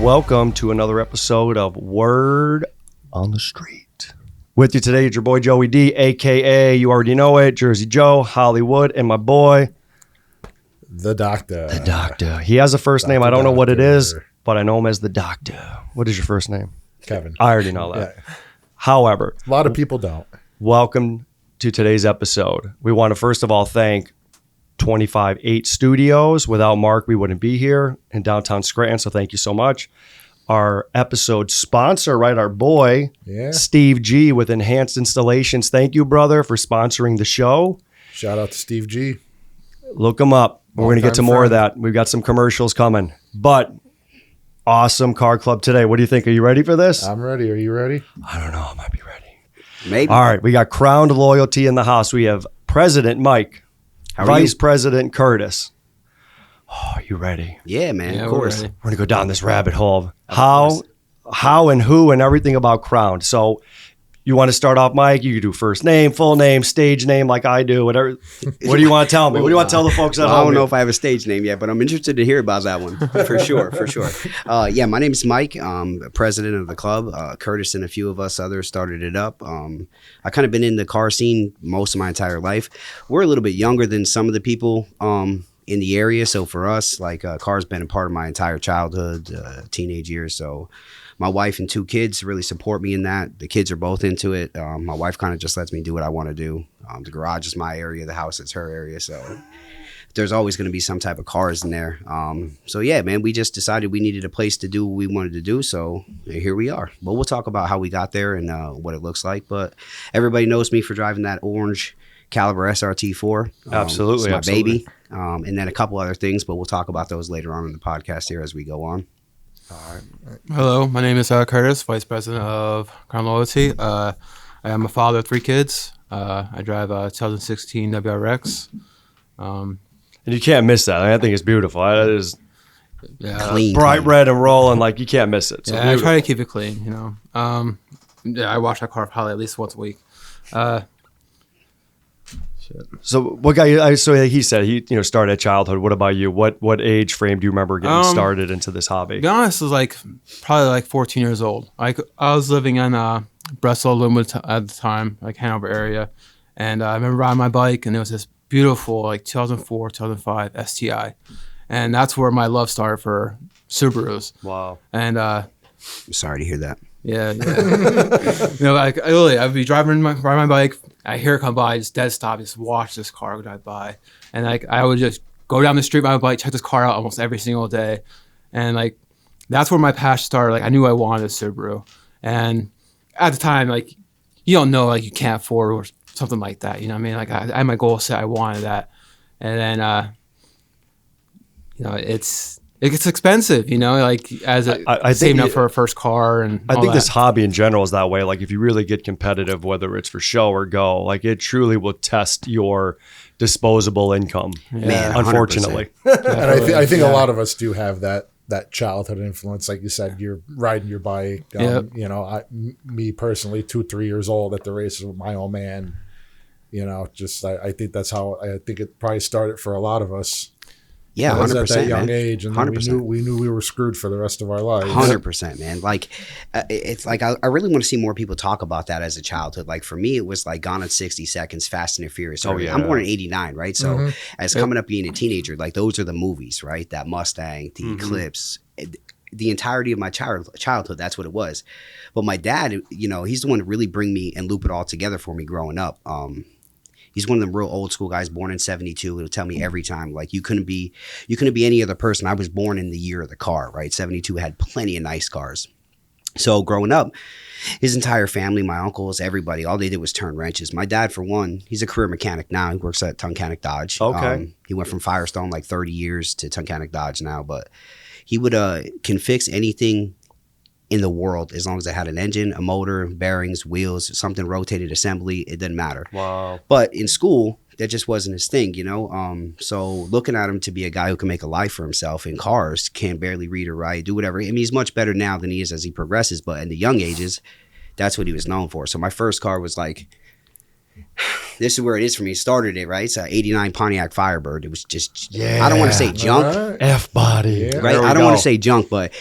welcome to another episode of Word on the Street. With you today is your boy Joey D, a.k.a. you already know it, Jersey Joe, Hollywood, and my boy... The Doctor. The Doctor. He has a first name. I don't know what it is, but I know him as the Doctor. What is your first name? Kevin. I already know that. Yeah. However... A lot of people don't. Welcome to today's episode. We want to first of all thank 25/8 Studios. Without Mark, we wouldn't be here in downtown Scranton, so thank you so much. Our episode sponsor, right, our boy, Steve G with Enhanced Installations. Thank you, brother, for sponsoring the show. Shout out to Steve G. Look him up. We're going to get to more of that. We've got some commercials coming. But awesome car club today. What do you think? Are you ready for this? I'm ready. Are you ready? I don't know. I might be ready. Maybe. All right. We got crowned loyalty in the house. We have President Mike. Vice President Curtis. Oh, are you ready? Yeah, man. Of course. We're going to go down this rabbit hole of how and who and everything about Crowned. So you want to start off, Mike? You can do first name, full name, stage name like I do, whatever. What do you want to tell me? What do you want to tell the folks at home? I don't know if I have a stage name yet, but I'm interested to hear about that one. For sure. Yeah, my name is Mike. I'm president of the club. Curtis and a few of us others started it up. I kind of been in the car scene most of my entire life. We're a little bit younger than some of the people in the area. So for us, like car's been a part of my entire childhood, teenage years. So my wife and two kids really support me in that. The kids are both into it. My wife kind of just lets me do what I want to do. The garage is my area. The house is her area. So there's always going to be some type of cars in there. So yeah, man, we just decided we needed a place to do what we wanted to do. So here we are. But we'll talk about how we got there and what it looks like. But everybody knows me for driving that orange Caliber SRT4. Absolutely. It's my baby. And then a couple other things, but we'll talk about those later on in the podcast here as we go on. All right. Hello, my name is Curtis, Vice President of Crown Loyalty. I am a father of 3 kids. I drive a 2016 WRX. And you can't miss that. I think it's beautiful. It is clean, bright red and rolling, like you can't miss it. So yeah, I try to keep it clean, you know. Yeah, I wash that car probably at least once a week. So what got you? So he said he started at childhood. What about you? What age frame do you remember getting started into this hobby? To be honest, it was probably 14 years old. I was living in Breslau, Linwood at the time, Hanover area, and I remember riding my bike, and it was this beautiful 2004, 2005 STI, and that's where my love started for Subarus. Wow. I'm And sorry to hear that. Yeah. I'd be riding my bike. I hear it come by, just dead stop, just watch this car drive by. And I would just go down the street with my bike, check this car out almost every single day. And that's where my passion started. I knew I wanted a Subaru. And at the time, you don't know, you can't afford or something like that. You know what I mean? I had my goal set, I wanted that. And then, it's expensive, as saving up for a first car. And I think this hobby in general is that way. If you really get competitive, whether it's for show or go, it truly will test your disposable income. Yeah. Man, unfortunately. And I think a lot of us do have that childhood influence. Like you said, you're riding your bike. Me personally, 2-3 years old at the races with my old man. I think that's how I think it probably started for a lot a lot of us. Yeah, 100%. At that young age, and 100%. we knew we were screwed for the rest of our lives. 100%, man. It's I really want to see more people talk about that as a childhood. For me, it was Gone in 60 Seconds, Fast and the Furious. Oh, yeah. I'm born in '89, right? So as coming up being a teenager, those are the movies, right? That Mustang, the Eclipse. The entirety of my childhood, that's what it was. But my dad, he's the one to really bring me and loop it all together for me growing up. He's one of them real old school guys, born in '72. He'll tell me every time, you couldn't be any other person. I was born in the year of the car, right? '72 had plenty of nice cars. So growing up, his entire family, my uncles, everybody, all they did was turn wrenches. My dad, for one, he's a career mechanic now. He works at Tunkhannock Dodge. Okay. He went from Firestone 30 years to Tunkhannock Dodge now, but he would can fix anything in the world as long as it had an engine, a motor, bearings, wheels, something rotated, assembly. It didn't matter. Wow. But in school, that just wasn't his thing, So looking at him to be a guy who can make a life for himself in cars, can barely read or write, do whatever. I mean, he's much better now than he is as he progresses. But in the young ages, that's what he was known for. So my first car was this is where it is for me. Started it, right? It's a '89 Pontiac Firebird. It was just, I don't want to say junk. F-body. Right? I don't want to say junk, but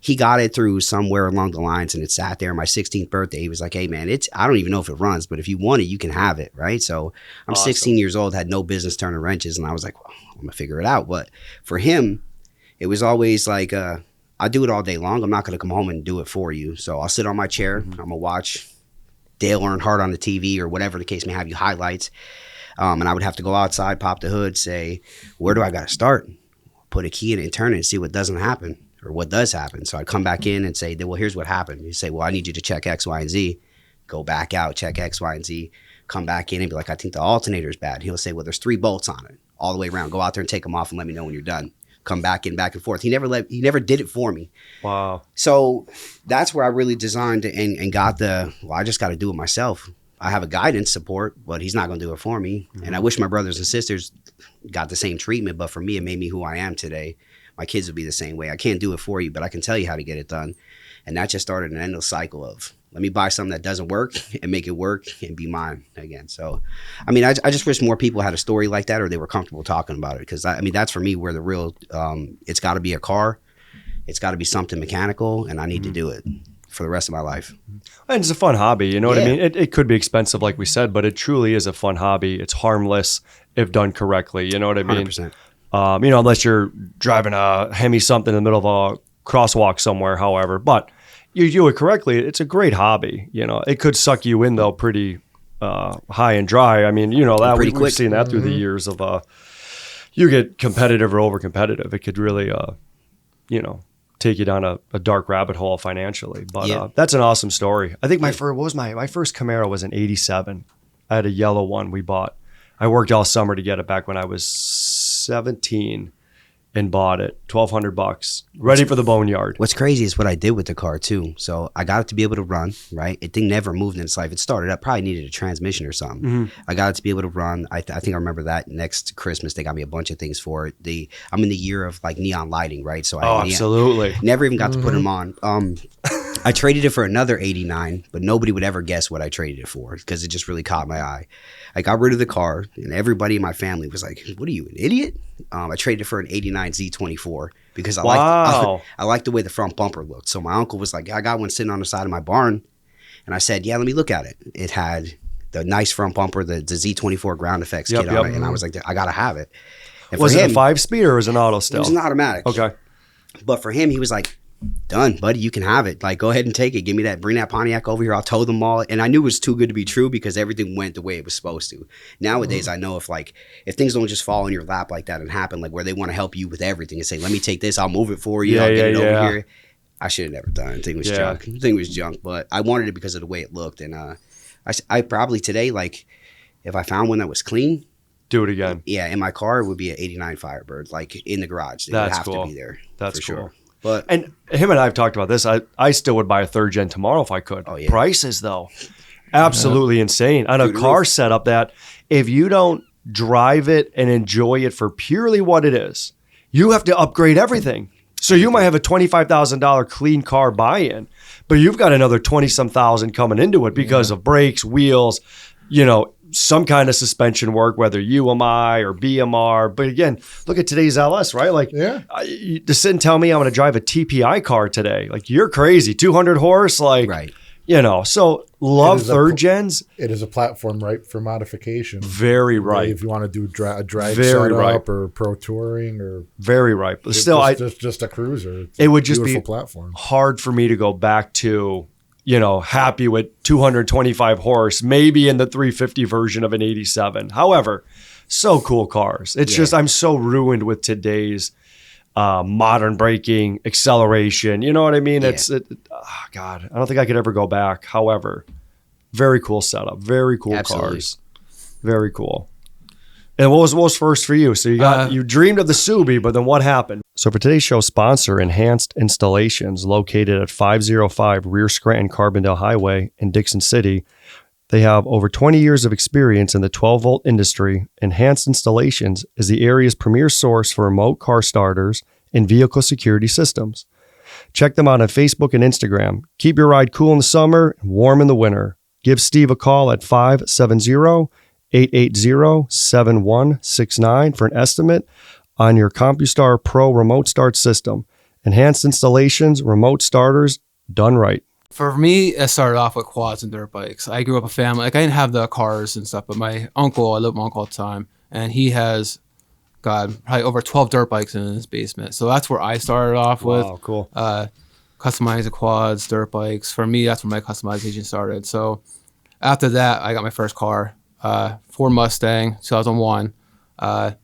he got it through somewhere along the lines, and it sat there. My 16th birthday, he was like, hey man, I don't even know if it runs, but if you want it, you can have it, right? So I'm Awesome. 16 years old, had no business turning wrenches, and I was like, well, I'm gonna figure it out. But for him, it was always like, I do it all day long. I'm not gonna come home and do it for you. So I'll sit on my chair, I'm gonna watch Dale Earnhardt on the TV or whatever the case may have, you highlights. And I would have to go outside, pop the hood, say, where do I got to start? Put a key in it and turn it and see what doesn't happen or what does happen. So I'd come back in and say, well, here's what happened. You say, well, I need you to check X, Y, and Z. Go back out, check X, Y, and Z. Come back in and be like, I think the alternator is bad. He'll say, well, there's 3 bolts on it all the way around. Go out there and take them off and let me know when you're done. Come back in, back and forth. He never did it for me. Wow. So that's where I really designed and got I just got to do it myself. I have a guidance support, but he's not going to do it for me. Mm-hmm. And I wish my brothers and sisters got the same treatment, but for me, it made me who I am today. My kids would be the same way. I can't do it for you, but I can tell you how to get it done. And that just started an endless cycle of, let me buy something that doesn't work and make it work and be mine again. So, I mean, I just wish more people had a story like that, or they were comfortable talking about it. Because, I mean, that's for me where the real, it's got to be a car. It's got to be something mechanical, and I need to do it for the rest of my life. And it's a fun hobby, you know what I mean? It could be expensive, like we said, but it truly is a fun hobby. It's harmless if done correctly, you know what I mean? 100%. You know, unless you're driving a Hemi something in the middle of a crosswalk somewhere, however. But you do it correctly, it's a great hobby. You know, it could suck you in, though, pretty high and dry. I mean, you know, that we've seen that through the years of you get competitive or over competitive. It could really, you know, take you down a dark rabbit hole financially. But that's an awesome story. I think my first Camaro was an 87. I had a yellow one we bought. I worked all summer to get it back when I was 17 and bought it. $1,200, ready for the boneyard. What's crazy is what I did with the car too. So I got it to be able to run, right? It thing never moved in its life. It started up, probably needed a transmission or something. Mm-hmm. I got it to be able to run. I think I remember that next Christmas, they got me a bunch of things for it. I'm in the year of like neon lighting, right? So absolutely. Never even got to put them on. I traded it for another 89, but nobody would ever guess what I traded it for because it just really caught my eye. I got rid of the car, and everybody in my family was like, what are you, an idiot? I traded it for an 89 Z24 because I liked the way the front bumper looked. So my uncle was like, I got one sitting on the side of my barn. And I said, yeah, let me look at it. It had the nice front bumper, the Z24 ground effects kit on it. And I was like, I got to have it. And was it a 5-speed or was it an auto still? It was an automatic. Okay. But for him, he was like, done, buddy, you can have it. Like, go ahead and take it. Give me that, bring that Pontiac over here. I'll tow them all. And I knew it was too good to be true because everything went the way it was supposed to. Nowadays, I know if things don't just fall in your lap like that and happen, like where they want to help you with everything and say, let me take this, I'll move it for you, I'll get it over here. I should have never done it. The thing was junk. The thing was junk, but I wanted it because of the way it looked. And I probably today, like, if I found one that was clean, do it again. Yeah, in my car, it would be an 89 Firebird, like in the garage. It would have to be there. That's for cool. Sure. But, and him and I have talked about this. I still would buy a 3rd gen tomorrow if I could. Oh, yeah. Prices, though, absolutely insane. On a car setup that if you don't drive it and enjoy it for purely what it is, you have to upgrade everything. So you might have a $25,000 clean car buy-in, but you've got another 20-some thousand coming into it because of brakes, wheels, you know, some kind of suspension work, whether UMI or BMR. But again, look at today's LS, right? Like, to sit and tell me I'm going to drive a TPI car today, like, you're crazy. 200 horse, like, right. You know. So love 3rd gens. It is a platform ripe for modification. Very ripe. If you want to do drag setup or pro touring or very ripe. Still, just a cruiser. It would just be platform. Hard for me to go back to, you know, happy with 225 horse, maybe in the 350 version of an 87. However, so cool cars. It's just, I'm so ruined with today's modern braking, acceleration. You know what I mean? Yeah. God, I don't think I could ever go back. However, very cool setup, very cool cars. Very cool. And what was first for you? So you dreamed of the Subi, but then what happened? So for today's show sponsor, Enhanced Installations, located at 505 Rear Scranton Carbondale Highway in Dixon City. They have over 20 years of experience in the 12-volt industry. Enhanced Installations is the area's premier source for remote car starters and vehicle security systems. Check them out on Facebook and Instagram. Keep your ride cool in the summer and warm in the winter. Give Steve a call at 570-880-7169 for an estimate on your CompuStar Pro remote start system. enhanced installations, remote starters, done right. For me, it started off with quads and dirt bikes. I grew up a family. Like I didn't have the cars and stuff, but my uncle, I lived with my uncle all the time, and he has, God, probably over 12 dirt bikes in his basement. So that's where I started off with. Wow, cool. Customizing quads, dirt bikes. For me, that's where my customization started. So after that, I got my first car, Ford Mustang, 2001. I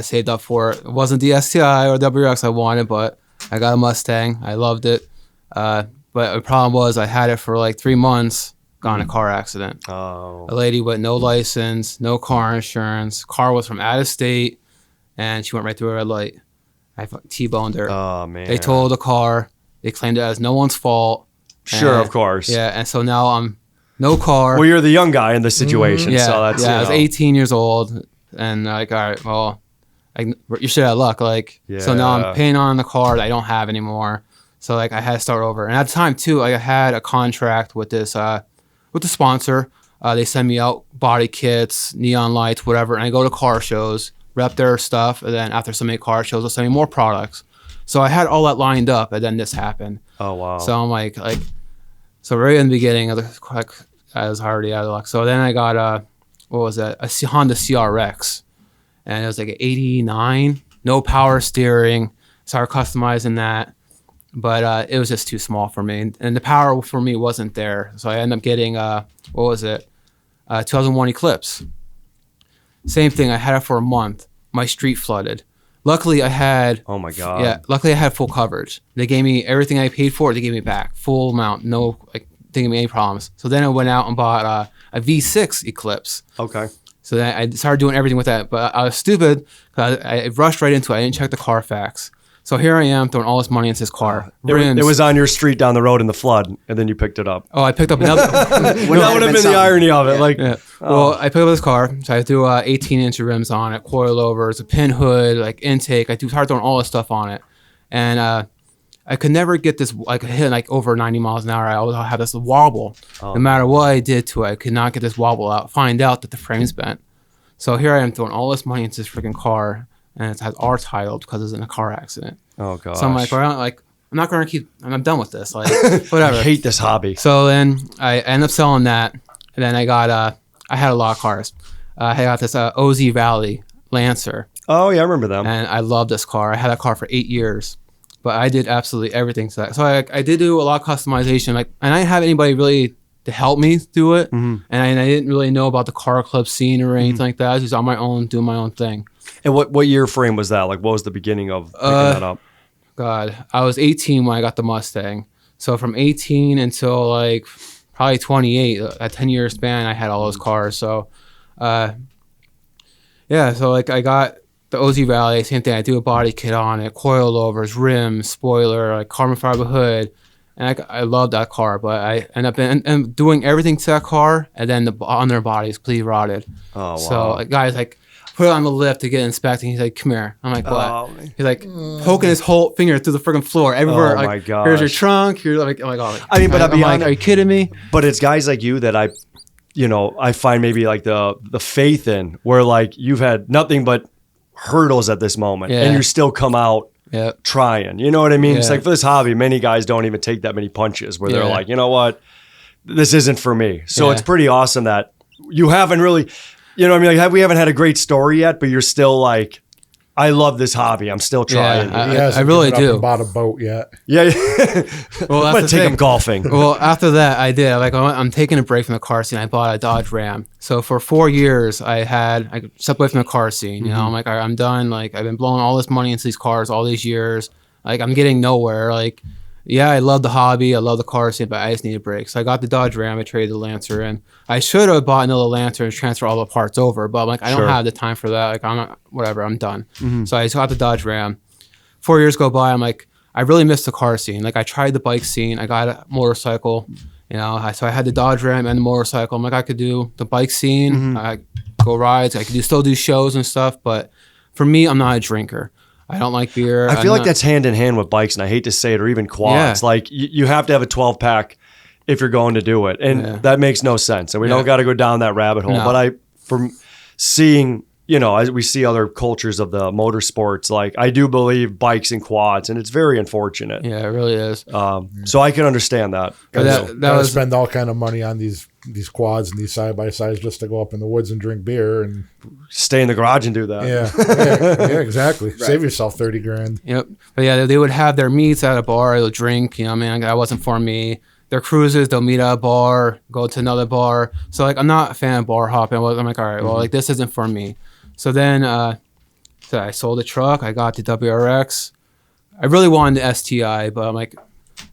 saved up for it. It wasn't the STI or WRX I wanted, but I got a Mustang. I loved it. But the problem was I had it for like 3 months, got in a car accident. Oh. A lady with no license, no car insurance. Car was from out of state, and she went right through a red light. I T-boned her. Oh, man. They totaled the car. They claimed it as no one's fault. Sure, And- of course. Yeah, and so now I'm no car. Well, you're the young guy in the situation, Yeah, so that's, I was 18 years old, and like, all right, well, you should have luck. Like, so now Yeah. I'm paying on the car that I don't have anymore. So like, I had to start over. And at the time too, like, I had a contract with this, with the sponsor. They send me out body kits, neon lights, whatever, and I go to car shows, rep their stuff, and then after so many car shows, they'll send me more products. So I had all that lined up, and then this happened. Oh, wow. So I'm like, so right in the beginning of the, like, I was already out of luck. So then I got what was that? A Honda CRX, and it was like an 89, no power steering. Started customizing that, but it was just too small for me, and the power for me wasn't there. So I ended up getting what was it? 2001 Eclipse. Same thing. I had it for a month. My street flooded. Luckily, I had. Oh my God. Yeah, luckily I had full coverage. They gave me everything I paid for. They gave me back full amount. No, like, didn't give me any problems. So then I went out and bought a V6 Eclipse. Okay. So then I started doing everything with that. But I was stupid because I rushed right into it. I didn't check the Carfax. So here I am throwing all this money into this car. It was on your street down the road in the flood, and then you picked it up. Oh, I picked up another. That would have been the irony of it. Like, Yeah. Well, I picked up this car. So I threw 18-inch rims on it, coilovers, a pin hood, like intake. I started throwing all this stuff on it, and I could never get this like hit like over 90 miles an hour. I always have this wobble. No matter what I did to it, I could not get this wobble out. Find out that the frame's bent. So here I am throwing all this money into this freaking car, and it has R titled because it's in a car accident. oh gosh. So I'm like, well, I'm not gonna keep. I'm done with this. Like, whatever. I hate this hobby. So then I ended up selling that, and then I got I had a lot of cars. I got this OZ Valley Lancer, Oh yeah, I remember them. and I love this car. I had that car for 8 years, but I did absolutely everything to that. So I did do a lot of customization, like, and I didn't have anybody really to help me do it, and I didn't really know about the car club scene or anything like that. I was just on my own, doing my own thing. And what year frame was that? Like, what was the beginning of picking that up? God, I was 18 when I got the Mustang. So from 18 until like probably 28, a 10-year span, I had all those cars. So, yeah, so like I got the OZ Valley, same thing. I do a body kit on it, coilovers, rims, spoiler, like carbon fiber hood. And I love that car, but I end up and doing everything to that car, and then on their bodies completely rotted. Oh wow. So like, guys like put it on the lift to get inspected. He's like, "Come here." I'm like, "What?" Oh, He's like poking his whole finger through the freaking floor everywhere. Oh, like, my gosh. Here's your trunk. Here's like, oh my god. Like, I mean, but I'll be I'm like, honest- are you kidding me? But it's guys like you that I find maybe like the faith in, where like you've had nothing but hurdles at this moment, Yeah. and you still come out Yeah. trying. You know what I mean? It's Yeah. like for this hobby, many guys don't even take that many punches where they're Yeah. like, you know what, this isn't for me. So Yeah. it's pretty awesome that you haven't really, you know what I mean? Like we haven't had a great story yet, but you're still like, I love this hobby. I'm still trying. Yeah, He hasn't I really given up do. and bought a boat yet. Yeah. Well, I'm that's going to the take him thing. golfing. Well, after that, I did. Like, I'm taking a break from the car scene. I bought a Dodge Ram. So for 4 years, I stepped away from the car scene. You know, I'm like, all right, I'm done. Like, I've been blowing all this money into these cars all these years. Like, I'm getting nowhere. Like, yeah, I love the hobby. I love the car scene, but I just need a break. So I got the Dodge Ram. I traded the Lancer in. I should have bought another Lancer and transfer all the parts over, but I'm like, I Sure. don't have the time for that. Like, I'm not, whatever, I'm done. So I just got the Dodge Ram. 4 years go by. I'm like, I really missed the car scene. Like, I tried the bike scene. I got a motorcycle, you know. So I had the Dodge Ram and the motorcycle. I'm like, I could do the bike scene. I go rides. I could still do shows and stuff. But for me, I'm not a drinker. I don't like beer. I feel like that's hand in hand with bikes, and I hate to say it, or even quads. Yeah. Like you have to have a 12-pack if you're going to do it, and Yeah. that makes no sense. And we Yeah. don't got to go down that rabbit hole. No. But from seeing as we see other cultures of the motorsports, like I do believe bikes and quads, and it's very unfortunate. Yeah, it really is. So I can understand that. That Gotta was spend all kind of money on these quads and these side by sides just to go up in the woods and drink beer and Stay in the garage and do that. yeah, exactly. Save yourself $30,000. Yep. But yeah, they would have their meets at a bar. They'll drink. That wasn't for me. Their cruises, they'll meet at a bar, go to another bar. So like, I'm not a fan of bar hopping. I'm like, all right, well, like this isn't for me. So then, so I sold the truck. I got the WRX. I really wanted the STI, but I'm like,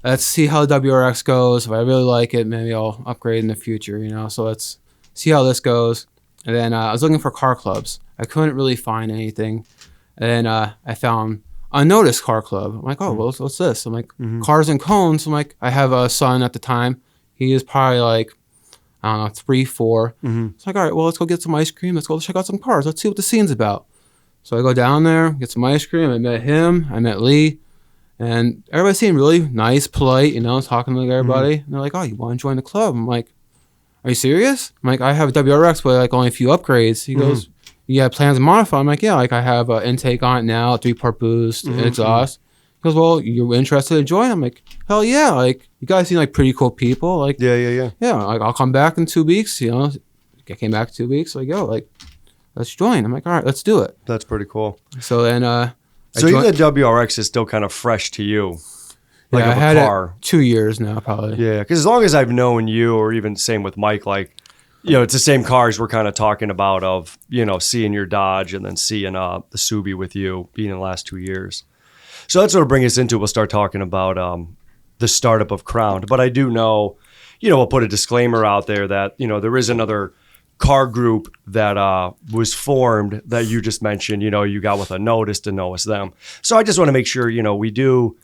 let's see how the WRX goes. If I really like it, maybe I'll upgrade in the future. So let's see how this goes. And then I was looking for car clubs. I couldn't really find anything. And then I found Unnoticed Car Club. I'm like, oh, well, what's this? I'm like, Cars and Cones. I'm like, I have a son at the time. He is probably like, I don't know, 3, 4. It's like, all right, well, let's go get some ice cream. Let's go check out some cars. Let's see what the scene's about. So I go down there, get some ice cream. I met him. I met Lee. And everybody seemed really nice, polite, talking to everybody. And they're like, oh, you want to join the club? I'm like, are you serious? I'm like, I have a WRX, but like only a few upgrades. He goes, you have plans to modify? I'm like, yeah, like I have an intake on it now, 3-part boost, exhaust. He goes, well, you're interested in joining? I'm like, hell yeah. Like, you guys seem like pretty cool people. Like, Yeah. Yeah, like I'll come back in 2 weeks. I came back 2 weeks. Like, yo, like, let's join. I'm like, all right, let's do it. That's pretty cool. So then, So even the WRX is still kind of fresh to you, like I of a had car. it 2 years now, probably. Yeah, because as long as I've known you, or even same with Mike, like, it's the same cars we're kind of talking about of, seeing your Dodge and then seeing the Subi with you being in the last 2 years. So that's what will bring us into, we'll start talking about the startup of Crown. But I do know, we'll put a disclaimer out there that, there is another car group that was formed that you just mentioned, you got with a notice to know us them. So I just want to make sure, we do,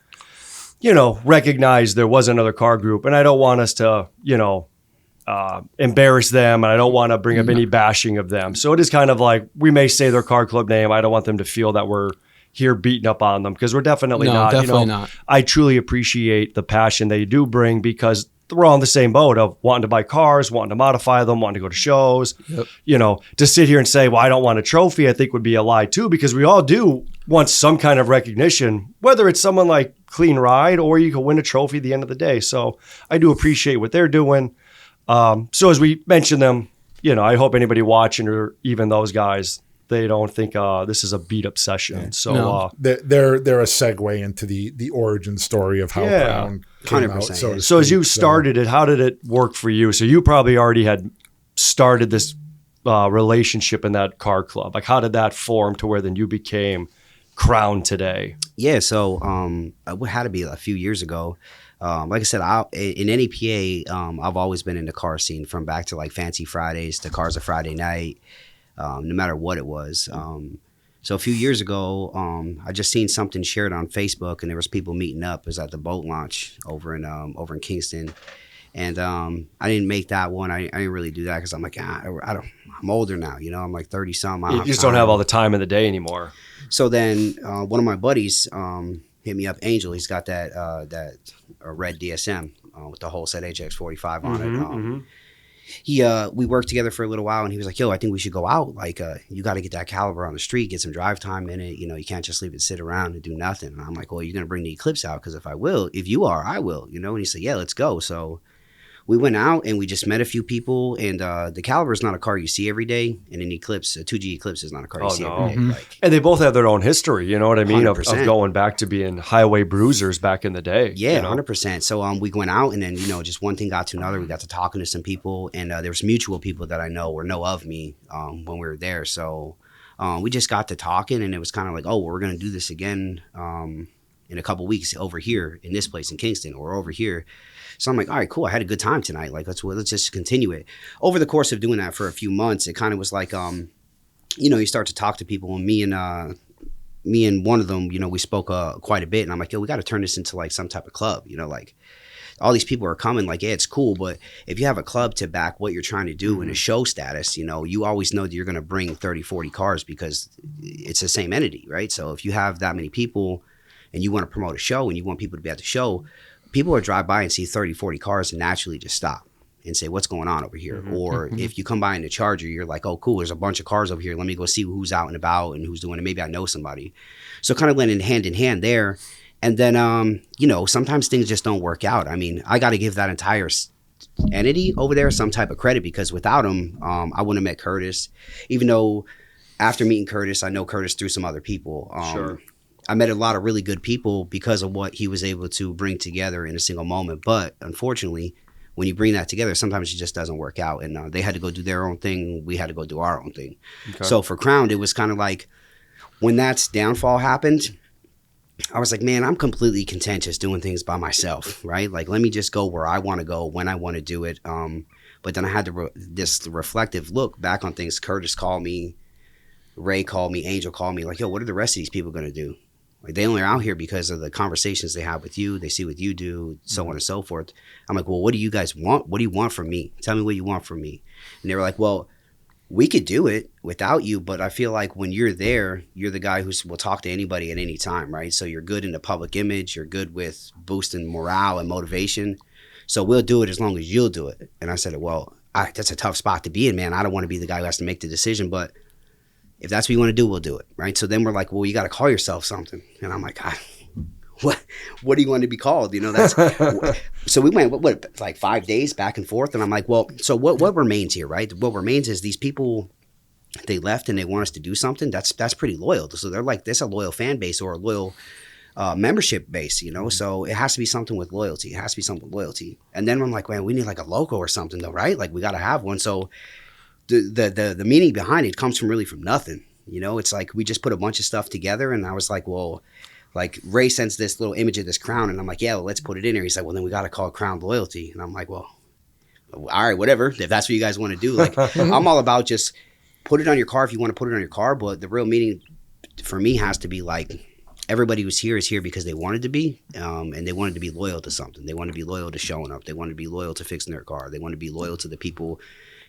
recognize there was another car group, and I don't want us to, embarrass them, and I don't want to bring up any bashing of them. So it is kind of like, we may say their car club name. I don't want them to feel that we're here beating up on them, because we're definitely not. Definitely not. I truly appreciate the passion they do bring, because we're all in the same boat of wanting to buy cars, wanting to modify them, wanting to go to shows. Yep. To sit here and say, well, I don't want a trophy, I think would be a lie too, because we all do want some kind of recognition, whether it's someone like Clean Ride or you can win a trophy at the end of the day. So I do appreciate what they're doing. So as we mention them, I hope anybody watching, or even those guys, they don't think this is a beat up session. Yeah. So no. They're a segue into the origin story of how Crown came 100%. Out. So as you started it, how did it work for you? So you probably already had started this relationship in that car club. Like, how did that form to where then you became Crown today? Yeah, so it had to be a few years ago. Like I said, in NEPA, I've always been in the car scene, from back to like Fancy Fridays to Cars of Friday Night. No matter what it was. So a few years ago, I just seen something shared on Facebook, and there was people meeting up. It was at the boat launch over in Kingston, and I didn't make that one. I didn't really do that because I'm like, I'm older now. I'm like 30 something. You just don't have all the time in the day anymore. So then one of my buddies hit me up, Angel. He's got that red DSM with the whole set HX45 on it. We worked together for a little while, and he was like, yo, I think we should go out. Like, you got to get that caliber on the street, get some drive time in it. You can't just leave it sit around and do nothing. And I'm like, well, you're going to bring the Eclipse out? Because if you are, I will, And he said, yeah, let's go. So we went out and we just met a few people, and the Caliber is not a car you see every day, and an Eclipse, a 2G Eclipse is not a car you see every day. Like, and they both have their own history, you know what I mean, of going back to being highway bruisers back in the day. Yeah, 100%. So we went out, and then, just one thing got to another. We got to talking to some people, and there was mutual people that I know or know of me when we were there. So we just got to talking, and it was kind of like, oh, we're going to do this again in a couple weeks over here in this place in Kingston, or over here. So I'm like, all right, cool. I had a good time tonight. Like, let's just continue it. Over the course of doing that for a few months, it kind of was like, you start to talk to people, and me and one of them, we spoke quite a bit, and I'm like, yo, we got to turn this into like some type of club, like all these people are coming, like, yeah, it's cool, but if you have a club to back what you're trying to do in a show status, you always know that you're going to bring 30, 40 cars because it's the same entity, right? So if you have that many people and you want to promote a show and you want people to be at the show, people will drive by and see 30, 40 cars and naturally just stop. and say, what's going on over here? Or if you come by in a Charger, you're like, oh, cool, there's a bunch of cars over here. Let me go see who's out and about and who's doing it. Maybe I know somebody. So kind of went in hand there. And then, you know, sometimes things just don't work out. I mean, I got to give that entire entity over there some type of credit, because without him, I wouldn't have met Curtis. Even though after meeting Curtis, I know Curtis through some other people. Sure. I met a lot of really good people because of what he was able to bring together in a single moment. But unfortunately, when you bring that together, sometimes it just doesn't work out. And they had to go do their own thing. We had to go do our own thing. Okay. So for Crown, it was kind of like when that downfall happened, I was like, man, I'm completely content just doing things by myself, right? Like, let me just go where I want to go, when I want to do it. But then I had this reflective look back on things. Curtis called me, Ray called me, Angel called me, like, yo, what are the rest of these people going to do? Like, they only are out here because of the conversations they have with you. They see what you do, so on and so forth. I'm like, well, what do you guys want? What do you want from me? Tell me what you want from me. And they were like, well, we could do it without you, but I feel like when you're there, you're the guy who will talk to anybody at any time, right? So you're good in the public image. You're good with boosting morale and motivation. So we'll do it as long as you'll do it. And I said, well, that's a tough spot to be in, man. I don't want to be the guy who has to make the decision, but if that's what you want to do, we'll do it, right? So then we're like, well, you got to call yourself something. And I'm like, what do you want to be called? You know, that's so we went what like 5 days back and forth, and I'm like, well, so what remains here, right? What remains is these people, they left and they want us to do something. That's pretty loyal. So they're like, there's a loyal fan base or a loyal membership base, you know. So it has to be something with loyalty. It has to be something with loyalty. And then I'm like, man, we need like a logo or something though, right? Like we got to have one. So the meaning behind it comes from nothing. You know, it's like we just put a bunch of stuff together, and I was like, well, like Ray sends this little image of this crown, and I'm like, yeah, well, let's put it in here. He's like, well, then we got to call it Crown Loyalty. And I'm like, well, all right, whatever. If that's what you guys want to do, like I'm all about just put it on your car if you want to put it on your car. But the real meaning for me has to be like everybody who's here is here because they wanted to be, and they wanted to be loyal to something. They wanted to be loyal to showing up. They wanted to be loyal to fixing their car. They wanted to be loyal to the people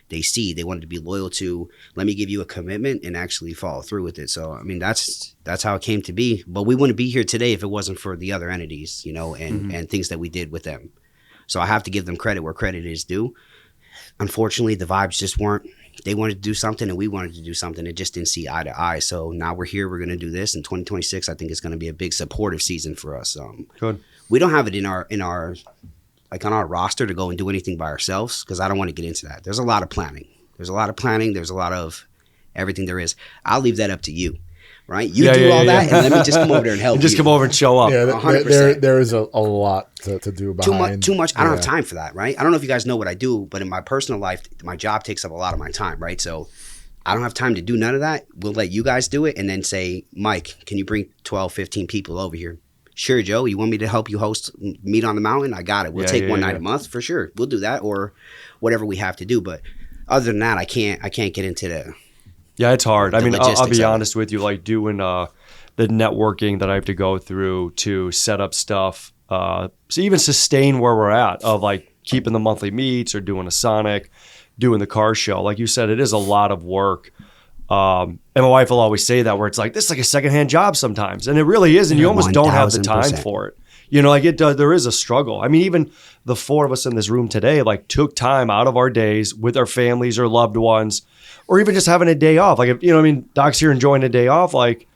they see. They wanted to be loyal to, let me give you a commitment and actually follow through with it. So, I mean, that's how it came to be. But we wouldn't be here today if it wasn't for the other entities, you know, and things that we did with them. So I have to give them credit where credit is due. Unfortunately, the vibes just weren't. They wanted to do something and we wanted to do something. It just didn't see eye to eye. So now we're here. We're going to do this. In 2026, I think it's going to be a big supportive season for us. Good. We don't have it in our like on our roster to go and do anything by ourselves, because I don't want to get into that. There's a lot of planning. There's a lot of everything there is. I'll leave that up to you, right? You do all that, and let me just come over there and help you. Just come over and show up. Yeah, 100%. There is a lot to do behind. Too much. I don't have time for that, right? I don't know if you guys know what I do, but in my personal life, my job takes up a lot of my time, right? So I don't have time to do none of that. We'll let you guys do it and then say, Mike, can you bring 12, 15 people over here? Sure, Joe, you want me to help you host Meet on the Mountain? I got it. We'll take one night a month for sure. We'll do that, or whatever we have to do. But other than that, I can't get into the it's hard. I mean, I'll be honest with you, like doing the networking that I have to go through to set up stuff, so even sustain where we're at of like keeping the monthly meets or doing a Sonic, doing the car show. Like you said, it is a lot of work. And my wife will always say that, where it's like, this is like a secondhand job sometimes. And it really is. And you almost don't have the time for it. You know, like there is a struggle. I mean, even the four of us in this room today, like took time out of our days with our families or loved ones, or even just having a day off. Like, if, you know, I mean, Doc's here enjoying a day off. Like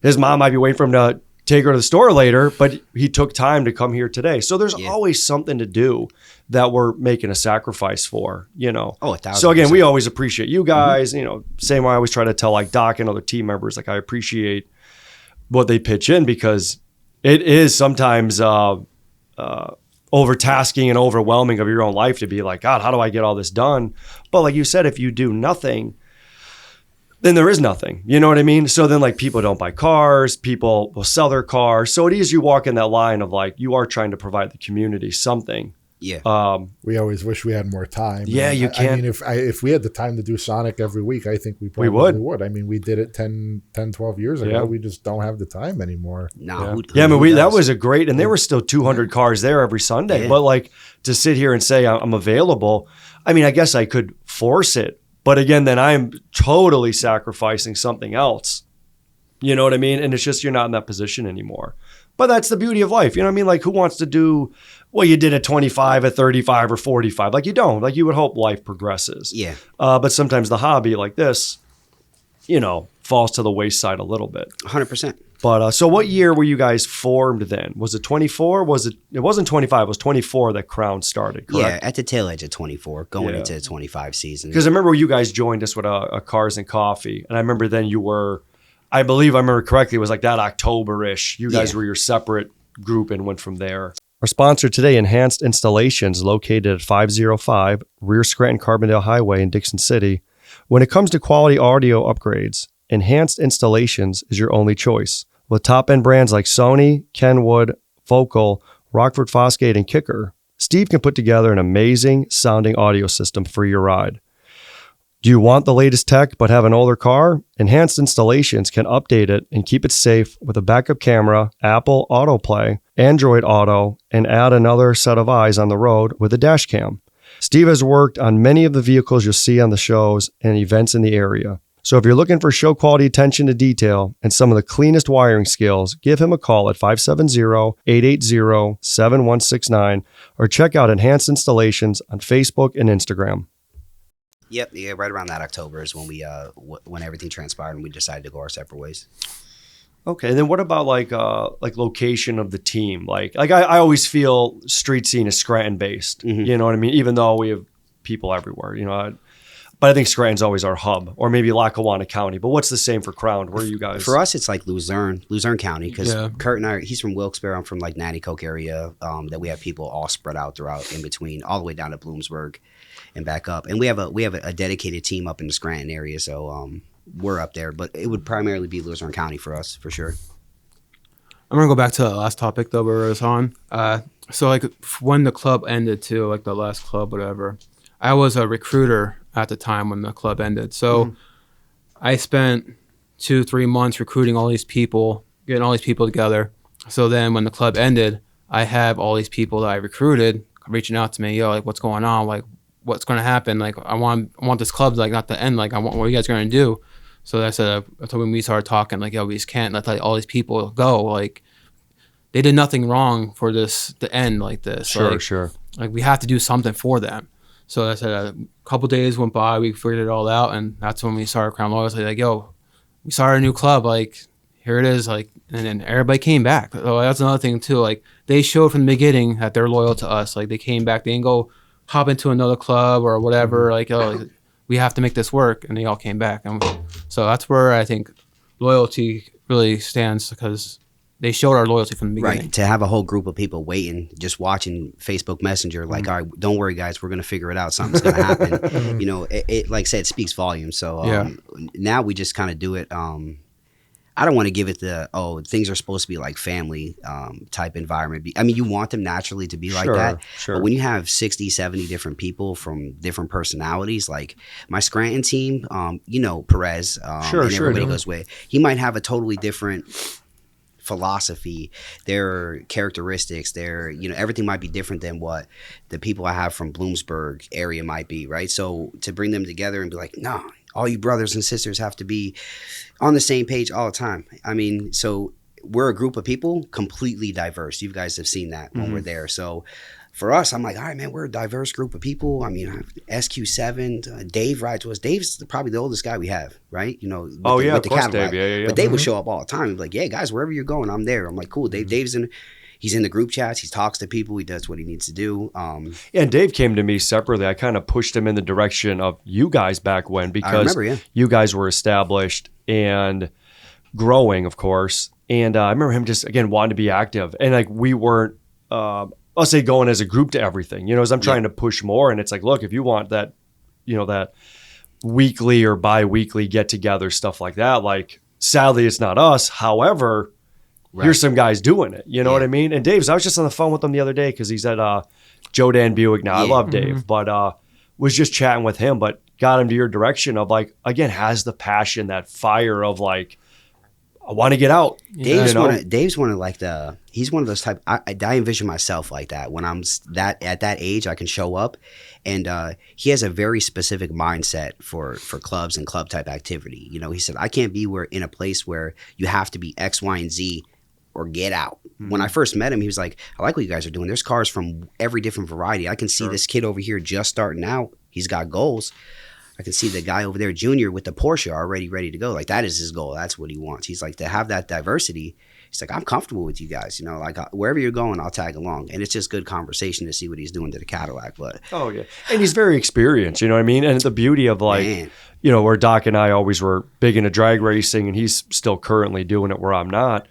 his mom might be waiting for him to take her to the store later, but he took time to come here today. So there's always something to do that we're making a sacrifice for, you know. Oh, 1,000%. So again, we always appreciate you guys, you know, same way I always try to tell like Doc and other team members, like I appreciate what they pitch in, because it is sometimes overtasking and overwhelming of your own life to be like, God, how do I get all this done? But like you said, if you do nothing, then there is nothing. You know what I mean? So then like people don't buy cars, people will sell their cars. So it is, you walk in that line of like, you are trying to provide the community something. Yeah. We always wish we had more time. Yeah, you can. I mean, if we had the time to do Sonic every week, I think we probably would. I mean, we did it 10, 12 years ago. Yeah. We just don't have the time anymore. No. Yeah, I mean, that was a great, and there were still 200 cars there every Sunday. Yeah. But like to sit here and say I'm available, I mean, I guess I could force it. But again, then I'm totally sacrificing something else. You know what I mean? And it's just, you're not in that position anymore. But that's the beauty of life. You know what I mean? Like, who wants to do what you did at 25, at 35, or 45? Like, you don't. Like, you would hope life progresses. Yeah. But sometimes the hobby like this, falls to the wayside a little bit. 100%. But so what year were you guys formed then? Was it 24? It wasn't 25, it was 24 that Crown started, correct? Yeah, at the tail edge of 24, going into the 25 season. Because I remember you guys joined us with a Cars and Coffee. And I remember then you were, I believe I remember correctly, it was like that October-ish. You guys were your separate group and went from there. Our sponsor today, Enhanced Installations, located at 505 Rear Scranton Carbondale Highway in Dixon City. When it comes to quality audio upgrades, Enhanced Installations is your only choice. With top-end brands like Sony, Kenwood, Focal, Rockford Fosgate, and Kicker, Steve can put together an amazing sounding audio system for your ride. Do you want the latest tech but have an older car? Enhanced Installations can update it and keep it safe with a backup camera, Apple AutoPlay, Android Auto, and add another set of eyes on the road with a dash cam. Steve has worked on many of the vehicles you'll see on the shows and events in the area. So if you're looking for show quality attention to detail and some of the cleanest wiring skills, give him a call at 570-880-7169 or check out Enhanced Installations on Facebook and Instagram. Yep, yeah, right around that October is when we when everything transpired and we decided to go our separate ways. Okay, and then what about like location of the team? Like I always feel street scene is Scranton based. Mm-hmm. You know what I mean? Even though we have people everywhere, but I think Scranton's always our hub, or maybe Lackawanna County. But what's the same for Crown? Where are you guys? For us, it's like Luzerne County, because Kurt and I, he's from Wilkes-Barre, I'm from like Nanticoke area. That we have people all spread out throughout in between, all the way down to Bloomsburg and back up. And we have a dedicated team up in the Scranton area, so we're up there. But it would primarily be Luzerne County for us, for sure. I'm gonna go back to the last topic though, where it was on. So like when the club ended too, like the last club, whatever. I was a recruiter at the time when the club ended. So I spent 2-3 months recruiting all these people, getting all these people together. So then when the club ended, I have all these people that I recruited reaching out to me, like, what's going on? Like, what's going to happen? Like, I want this club like not to end. Like, what are you guys going to do? So I said, when we started talking, like, we just can't let all these people go. Like, they did nothing wrong for this to end like this. Sure. Like, we have to do something for them. So I said a couple days went by, we figured it all out, and that's when we started Crown Loyalty. Like, we started a new club. Like, here it is. Like, and then everybody came back. So that's another thing too. Like, they showed from the beginning that they're loyal to us. Like, they came back. They didn't go hop into another club or whatever. Like, we have to make this work, and they all came back. And so that's where I think loyalty really stands, because they showed our loyalty from the beginning. Right. To have a whole group of people waiting, just watching Facebook Messenger, like, all right, don't worry, guys, we're going to figure it out. Something's going to happen. It like I said, it speaks volumes. So now we just kind of do it. I don't want to give it things are supposed to be like family type environment. I mean, you want them naturally to be like that. Sure. But when you have 60, 70 different people from different personalities, like my Scranton team, Perez, and everybody goes away. He might have a totally different philosophy, their characteristics, their everything might be different than what the people I have from Bloomsburg area might be, right? So to bring them together and be like, no, all you brothers and sisters have to be on the same page all the time. I mean, so we're a group of people completely diverse. You guys have seen that when we're there. So for us, I'm like, all right, man, we're a diverse group of people. I mean, SQ7, Dave rides with us. Dave's probably the oldest guy we have, right? With of course, Dave. Yeah. But Dave would show up all the time. He'd be like, yeah, guys, wherever you're going, I'm there. I'm like, cool. Dave's he's in the group chats. He talks to people. He does what he needs to do. And Dave came to me separately. I kind of pushed him in the direction of you guys back when, because you guys were established and growing, of course. And I remember him just, again, wanting to be active. And like, we weren't, I'll say going as a group to everything, as I'm trying to push more. And it's like, look, if you want that, that weekly or bi-weekly get together, stuff like that, like, sadly, it's not us. However, here's some guys doing it. You know what I mean? And I was just on the phone with him the other day, because he's at Joe Dan Buick now. I love Dave, but was just chatting with him, but got him to your direction of like, again, has the passion, that fire of like, I want to get out. Dave's one of like he's one of those type. I envision myself like that when I'm at that age. I can show up, and he has a very specific mindset for clubs and club type activity. He said, I can't be in a place where you have to be X, Y, and Z or get out. When I first met him, he was like, I like what you guys are doing. There's cars from every different variety. I can see this kid over here just starting out. He's got goals. I can see the guy over there, Junior, with the Porsche already ready to go. Like, that is his goal. That's what he wants. He's like, to have that diversity. He's like, I'm comfortable with you guys. You know, like, wherever you're going, I'll tag along. And it's just good conversation to see what he's doing to the Cadillac. But oh yeah, and he's very experienced. You know what I mean? And the beauty of like, man, you know, where Doc and I always were big into drag racing, and he's still currently doing it where I'm not.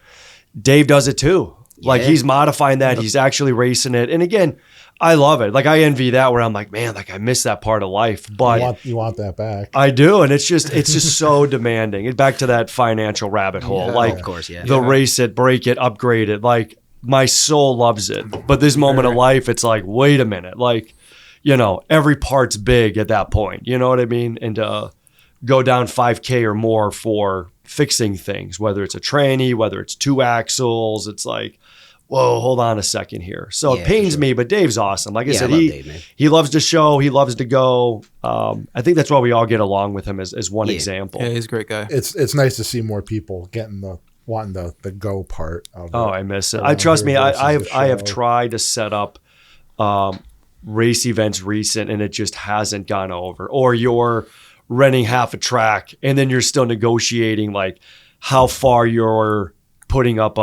Dave does it too. Like, he's modifying that. He's actually racing it. And again, I love it. Like, I envy that where I'm like, man, like I miss that part of life. But you want that back. I do. And it's just so demanding. And back to that financial rabbit hole. Yeah. Like, of course, yeah. the race it, break it, upgrade it. Like, my soul loves it. But this moment of life, it's like, wait a minute. Like, you know, every part's big at that point. You know what I mean? And go down 5K or more for fixing things, whether it's a tranny, whether it's 2 axles. It's like, whoa, hold on a second here. So it pains me, but Dave's awesome. Like I said, he loves to show, he loves to go. I think that's why we all get along with him as one example. Yeah, he's a great guy. It's nice to see more people wanting the go part of it. Oh, I miss it. Trust me, I have tried to set up race events recent, and it just hasn't gone over. Or you're renting half a track, and then you're still negotiating like how far you're putting up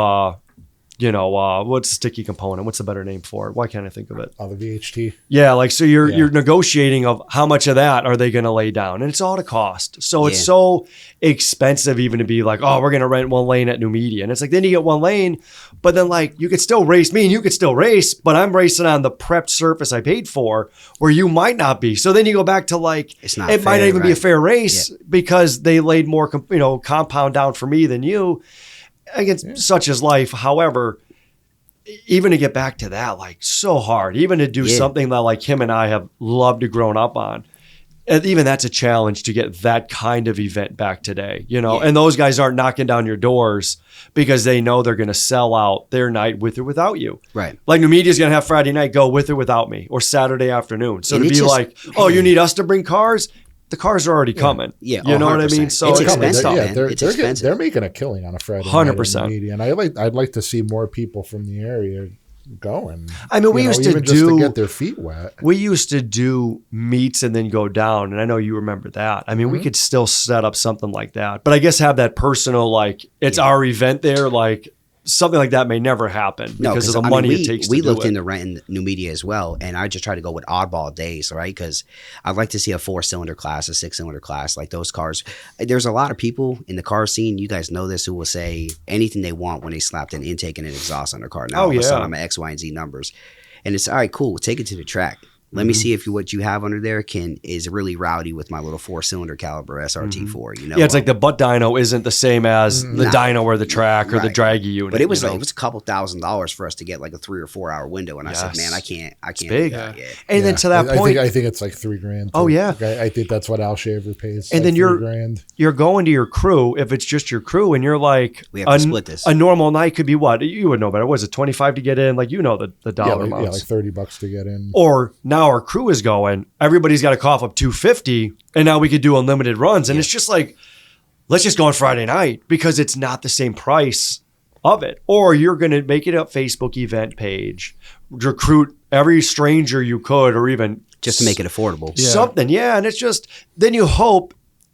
what's the sticky component? What's the better name for it? Why can't I think of it? The VHT. Yeah, like, so you're negotiating of how much of that are they going to lay down, and it's all to cost. So it's so expensive even to be like, oh, we're going to rent 1 lane at New Media, and it's like then you get 1 lane, but then like you could still race me and you could still race, but I'm racing on the prepped surface I paid for, where you might not be. So then you go back to like it's not it fair, might not even be a fair race Yeah. because they laid more compound down for me than you. Again, such is life. However, even to get back to that, like, so hard, even to do something that like him and I have loved to grown up on. And even that's a challenge to get that kind of event back today, you know, and those guys aren't knocking down your doors because they know they're going to sell out their night with or without you. Right. Like New Media's going to have Friday night go with or without me, or Saturday afternoon. So And to be it's just, like, oh, you need us to bring cars? The cars are already coming. Yeah, You know what I 100%. mean? So It's expensive. man. They're It's expensive. they're making a killing on a Friday 100%. night in the media, and I'd like to see more people from the area going. I mean, we used to even just to get their feet wet. We used to do meets and then go down, and I know you remember that. I mean, we could still set up something like that, but I guess have that personal, like, it's our event there, like something like that may never happen because of the money it takes to do it. We looked into renting New Media as well, and I just try to go with oddball days, right? Because I'd like to see a 4-cylinder class, a 6-cylinder class, like those cars. There's a lot of people in the car scene, you guys know this, who will say anything they want when they slapped an intake and an exhaust on their car. Now all of a sudden I'm at X, Y, and Z numbers. And it's, all right, cool, take it to the track. Let me see if what you have under there is really rowdy with my little 4-cylinder caliber SRT4. You know, Yeah, it's like the butt dyno isn't the same as the dyno or the track or the draggy unit. But it was like it was a couple $1,000s for us to get like a 3 or 4 hour window, and I said, man, I can't. Big. Do that. Yeah. And then to that point, I think it's like $3,000. Oh, yeah. Like, I think that's what Al Shaver pays. and like then $3,000. you're going to your crew, if it's just your crew, and you're like, We have to split this. A normal night could be what? You would know better. Was it 25 to get in? Like, you know the dollar amounts. like $30 to get in. Or now our crew is going, everybody's got to cough up $250, and now we could do unlimited runs. And it's just like, let's just go on Friday night because it's not the same price of it. Or you're going to make it a Facebook event page, recruit every stranger you could, or even Just to make it affordable. something. Yeah. And it's just, then you hope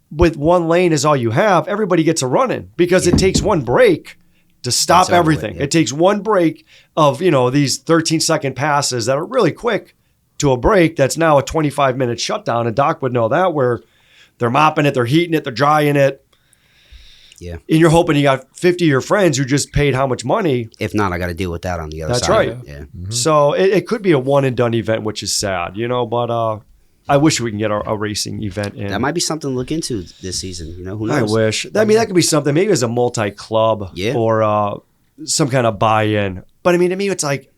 with 1 lane is all you have, everybody gets a run in because it takes 1 break to stop over everything. with, It takes 1 break of, these 13-second passes that are really quick to a break that's now a 25-minute shutdown. And Doc would know that, where they're mopping it, they're heating it, they're drying it. Yeah. And you're hoping you got 50 of your friends who just paid how much money. If not, I got to deal with that on the other That's side. right. Yeah. So it could be a one and done event, which is sad, but I wish we can get a racing event in. That might be something to look into this season. Who I knows? wish. I mean, that could be something, maybe as a multi-club or some kind of buy-in. But I mean, to me, it's like,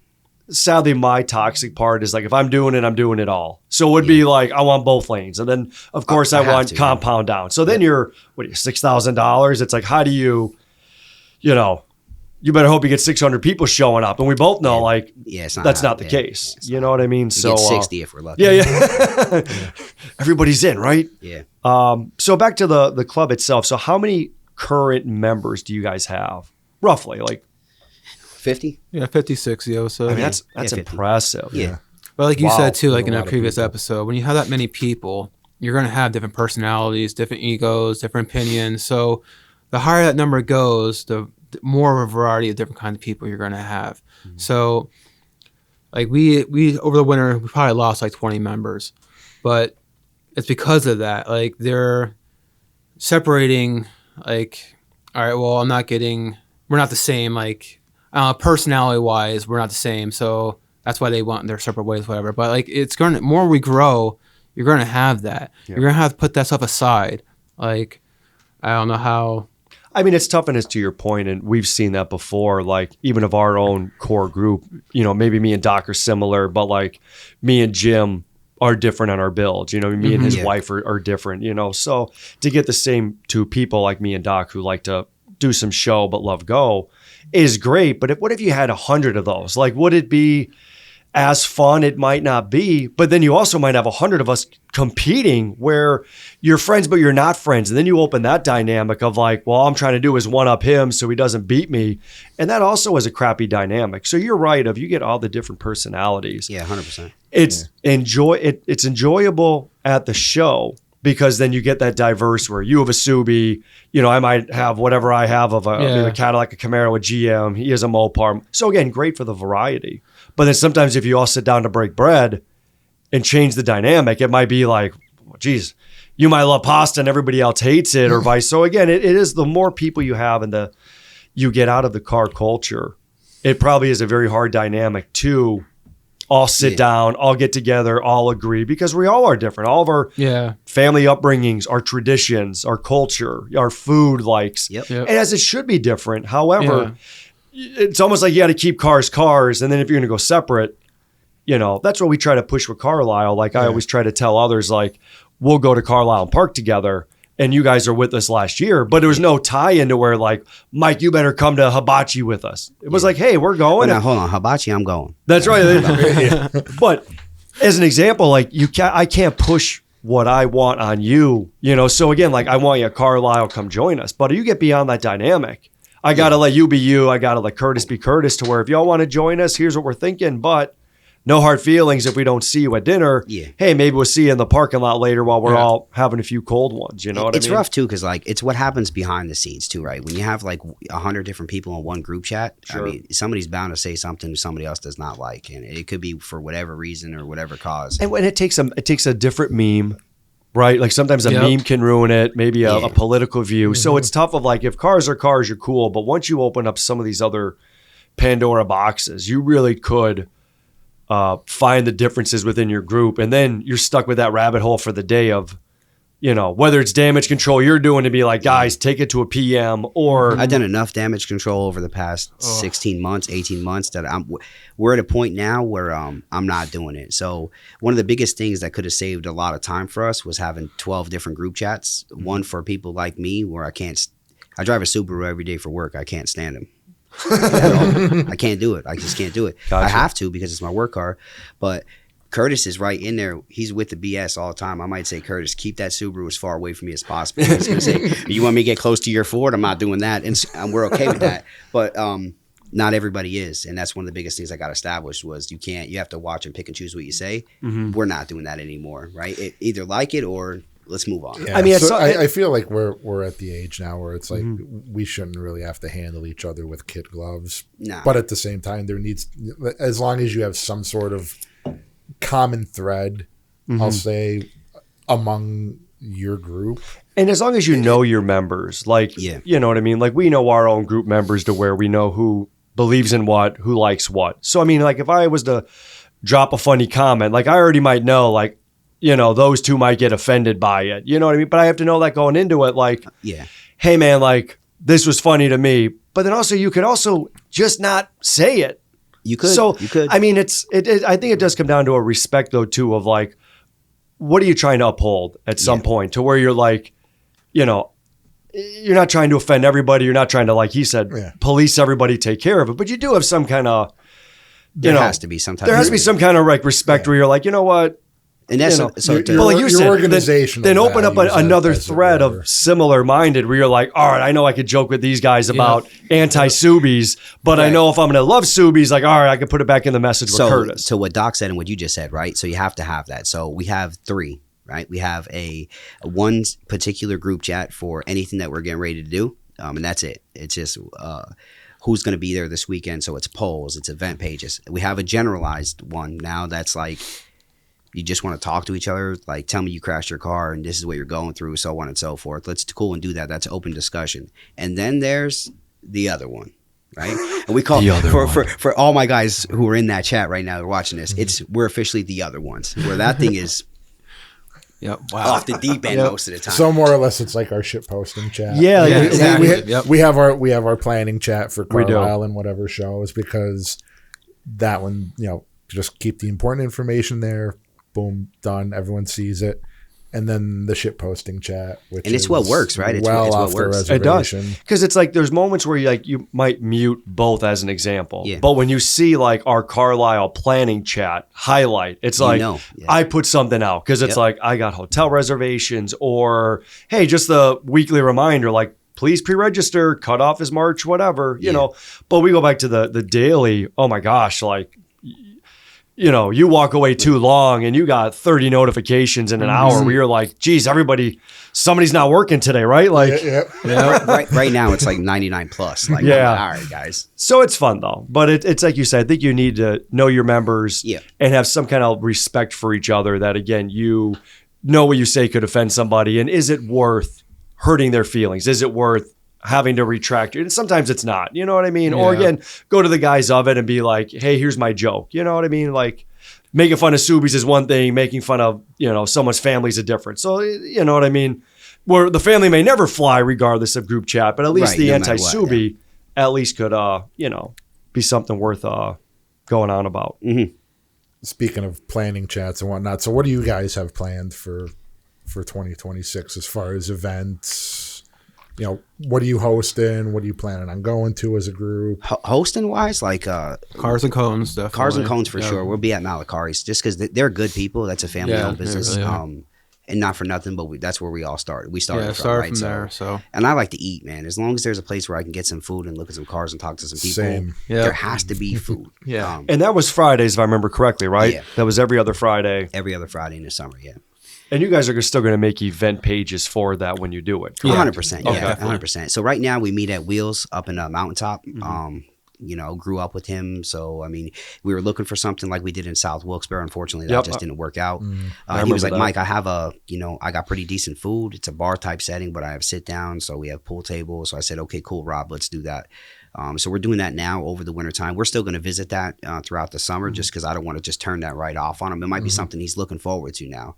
sadly, my toxic part is like, if I'm doing it all. So it would be like, I want both lanes. And then, of course, I want compound down. So then you're, $6,000? It's like, how do you better hope you get 600 people showing up. And we both know, that's not the case. You know what I mean? So 60 if we're lucky. Yeah. Everybody's in, right? Yeah. So back to the club itself. So how many current members do you guys have? Roughly, like, 50? Yeah, 50, 60, I would say. I mean, that's Yeah, 50. impressive. Yeah. But like you Wow. said too, like A in a lot of previous people. episode, when you have that many people, you're going to have different personalities, different egos, different opinions. So the higher that number goes, the more of a variety of different kinds of people you're going to have. Mm-hmm. So like we over the winter, we probably lost like 20 members, but it's because of that. Like they're separating like, all right, well, we're not the same. Like personality wise, we're not the same. So that's why they want their separate ways, whatever. But like more we grow, you're going to have that. Yeah. You're going to have to put that stuff aside. Like, I don't know how. I mean, it's tough, and it's to your point, and we've seen that before, like even of our own core group, maybe me and Doc are similar, but like me and Jim are different on our builds, me and his wife are different, so to get the same two people like me and Doc who like to do some show but love go is great. But what if you had 100 of those? Like, would it be as fun? It might not be, but then you also might have 100 of us competing where you're friends, but you're not friends. And then you open that dynamic of like, well, all I'm trying to do is one up him so he doesn't beat me. And that also is a crappy dynamic. So you're right. If you get all the different personalities, Yeah, 100%. it's enjoyable at the show because then you get that diverse where you have a Subi, I might have whatever I have of a Cadillac, a Camaro, a GM. He is a Mopar. So again, great for the variety. But then sometimes if you all sit down to break bread and change the dynamic, it might be like, geez, you might love pasta and everybody else hates it or vice. So again, it is the more people you have and you get out of the car culture, it probably is a very hard dynamic to all sit down, all get together, all agree because we all are different. All of our family upbringings, our traditions, our culture, our food likes, and as it should be different. However, it's almost like you got to keep cars. And then if you're going to go separate, that's what we try to push with Carlisle. Like I always try to tell others, like we'll go to Carlisle and park together and you guys are with us last year, but there was no tie into where like, Mike, you better come to Hibachi with us. It was like, hey, we're going. Now, hold on. Hibachi, I'm going. That's right. But as an example, like I can't push what I want on you, So again, like I want you at Carlisle, come join us. But you get beyond that dynamic. I got to let you be you. I got to let Curtis be Curtis to where if y'all want to join us, here's what we're thinking. But no hard feelings if we don't see you at dinner. Yeah. Hey, maybe we'll see you in the parking lot later while we're all having a few cold ones. You know what I mean? It's rough too because like it's what happens behind the scenes too, right? When you have like 100 different people in one group chat, Sure. I mean, somebody's bound to say something somebody else does not like, and it could be for whatever reason or whatever cause. And when it takes a different meme, right? Like sometimes a meme can ruin it, maybe a political view. So it's tough of like, if cars are cars, you're cool. But once you open up some of these other Pandora boxes, you really could find the differences within your group. And then you're stuck with that rabbit hole for the day of, whether it's damage control you're doing to be like, guys, take it to a PM or. I've done enough damage control over the past 16 months, 18 months that we're at a point now where I'm not doing it. So one of the biggest things that could have saved a lot of time for us was having 12 different group chats. One for people like me where I drive a Subaru every day for work. I can't stand them. I can't do it. I just can't do it. Gotcha. I have to because it's my work car. But Curtis is right in there. He's with the BS all the time. I might say, Curtis, keep that Subaru as far away from me as possible. He's going to say, you want me to get close to your Ford? I'm not doing that. And we're okay with that. But not everybody is. And that's one of the biggest things I got established was you have to watch and pick and choose what you say. Mm-hmm. We're not doing that anymore, right? Either like it or let's move on. Yeah, I mean, I feel like we're at the age now where it's like we shouldn't really have to handle each other with kid gloves. Nah. But at the same time, there needs, as long as you have some sort of common thread, I'll say, among your group. And as long as you know your members, like, you know what I mean? Like we know our own group members to where we know who believes in what, who likes what. So, I mean, like if I was to drop a funny comment, like I already might know, like, those two might get offended by it. You know what I mean? But I have to know that going into it, like, hey man, like this was funny to me. But then also you could also just not say it. You could. So, you could. I mean, I think it does come down to a respect though too of like, what are you trying to uphold at some point to where you're like, you're not trying to offend everybody. You're not trying to, like he said, police everybody, take care of it. But you do have some kind of, there has to be some type there has to be some kind of like respect where you're like, you know what? And that's you know, so but like you your said, organizational then open up values another as it thread were. of similar minded where you're like, all right, I know I could joke with these guys about anti-Subies, but I Right. know if I'm going to love Subies, like, all right, I can put it back in the message with so Curtis. to what Doc said and what you just said, right? So you have to have that. So we have 3, right? We have a one particular group chat for anything that we're getting ready to do, and that's it. It's just who's going to be there this weekend. So it's polls, it's event pages. We have a generalized one now that's like, you just want to talk to each other, like tell me you crashed your car and this is what you're going through, so on and so forth. Let's cool and do that. That's open discussion. And then there's the other one, right? And we call for all my guys who are in that chat right now, who are watching this. We're officially the other ones, where that thing is Yep. Wow. off the deep end most of the time. So more or less, it's like our shit posting chat. Yeah, Yeah, like, exactly. We have our planning chat for We do. Carlisle and whatever shows, because that one, just keep the important information there. Boom, done. Everyone sees it. And then the shit posting chat, which And it's what works, right? It's well what off the works. it does. reservation. Because it's like there's moments where you might mute both as an example. Yeah. But when you see like our Carlisle planning chat highlight, it's like Yeah. I put something out because it's Yep. like I got hotel reservations, or hey, just the weekly reminder like please pre-register, cutoff is March, whatever, you Yeah. know. But we go back to the daily, oh my gosh, like you walk away too long and you got 30 notifications in an hour where you're like, geez, somebody's not working today, right? Like, right now it's like 99 plus. Like, Yeah. all right, guys. so it's fun though. But it's like you said, I think you need to know your members Yeah. and have some kind of respect for each other that, again, you know what you say could offend somebody. And is it worth hurting their feelings? Is it worth having to retract it? And sometimes it's not, you know what I mean? Or Yeah. again, go to the guys of it and be like, hey, here's my joke. You know what I mean? Like making fun of Subies is one thing, making fun of, someone's family is a different. So, you know what I mean? Where the family may never fly regardless of group chat, but at least Right, the no matter anti-Subie what, at least could, be something worth going on about. Speaking of planning chats and whatnot, so what do you guys have planned for 2026 as far as events? What are you hosting? What are you planning on going to as a group? Hosting wise, like Cars and cones, definitely. Cars and Cones for Yeah. sure. We'll be at Malakari's just because they're good people. That's a family-owned they business. really are. And not for nothing, but that's where we all started. We started Yeah, from, start right? from there. So And I like to eat, man. As long as there's a place where I can get some food and look at some cars and talk to some people, Same. Yeah. there has to be food. Yeah. And that was Fridays, if I remember correctly, right? Yeah. That was every other Friday. Every other Friday in the summer, yeah. And you guys are still going to make event pages for that when you do it. Yeah. 100%. Yeah, Okay. 100%. So right now we meet at Wheels up in Mountaintop. Grew up with him. So, I mean, we were looking for something like we did in South Wilkes-Barre. Unfortunately, that Yep. just didn't work out. I He was remember like, that. Mike, I have I got pretty decent food. It's a bar type setting, but I have sit down. So we have pool tables. So I said, okay, cool, Rob, let's do that. So we're doing that now over the wintertime. We're still going to visit that throughout the summer just because I don't want to just turn that right off on him. It might be something he's looking forward to now.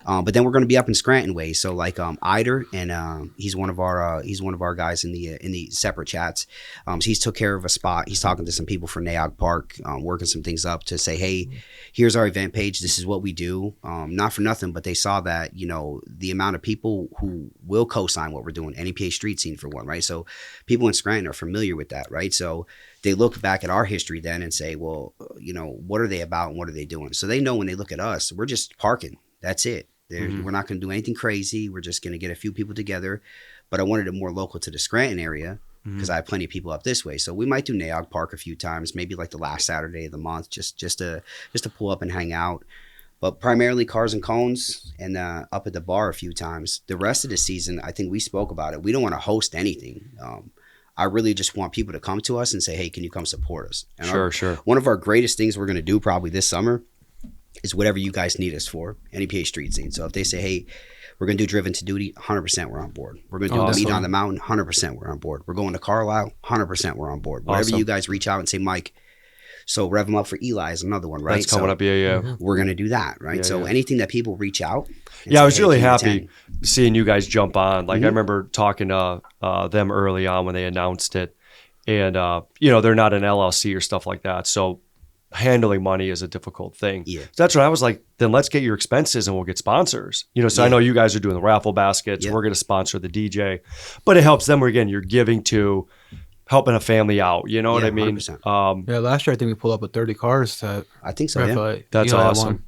But then we're going to be up in Scranton way. So like Eider, and he's one of our guys in the separate chats. So he's took care of a spot. He's talking to some people for NAOG Park, working some things up to say, hey, here's our event page. This is what we do. Not for nothing, but they saw that the amount of people who will co-sign what we're doing, NEPA Street Scene for one, right? So people in Scranton are familiar with that, right? So they look back at our history then and say, well, what are they about and what are they doing? So they know when they look at us, we're just parking. That's it. We're not going to do anything crazy. We're just going to get a few people together. But I wanted it more local to the Scranton area because I have plenty of people up this way. So we might do NAOG Park a few times, maybe like the last Saturday of the month, just to pull up and hang out. But primarily Cars and Cones and up at the bar a few times. The rest of the season, I think we spoke about it. We don't want to host anything. I really just want people to come to us and say, hey, can you come support us? And Sure. One of our greatest things we're going to do probably this summer is whatever you guys need us for, NEPA Street Scene. So if they say, hey, we're going to do Driven to Duty, 100% we're on board. We're going to do a Meet on the Mountain, 100% we're on board. We're going to Carlisle, 100% we're on board. Whatever Awesome. you guys reach out and say, Mike, so Rev them up for Eli is another one, right? That's coming up, yeah. We're going to do that, right? Yeah, so yeah. anything that people reach out. and Yeah, I say, was hey, really can you happy attend? seeing you guys jump on. Like I remember talking to them early on when they announced it, and they're not an LLC or stuff like that, so handling money is a difficult thing. Yeah. So that's what I was like, then let's get your expenses and we'll get sponsors. So I know you guys are doing the raffle baskets. Yeah. We're going to sponsor the DJ, but it helps them. Again, you're giving to helping a family out. You know what Yeah, I mean? 100%. yeah, last year I think we pulled up with 30 cars. I think so, yeah. That's Eli awesome. won.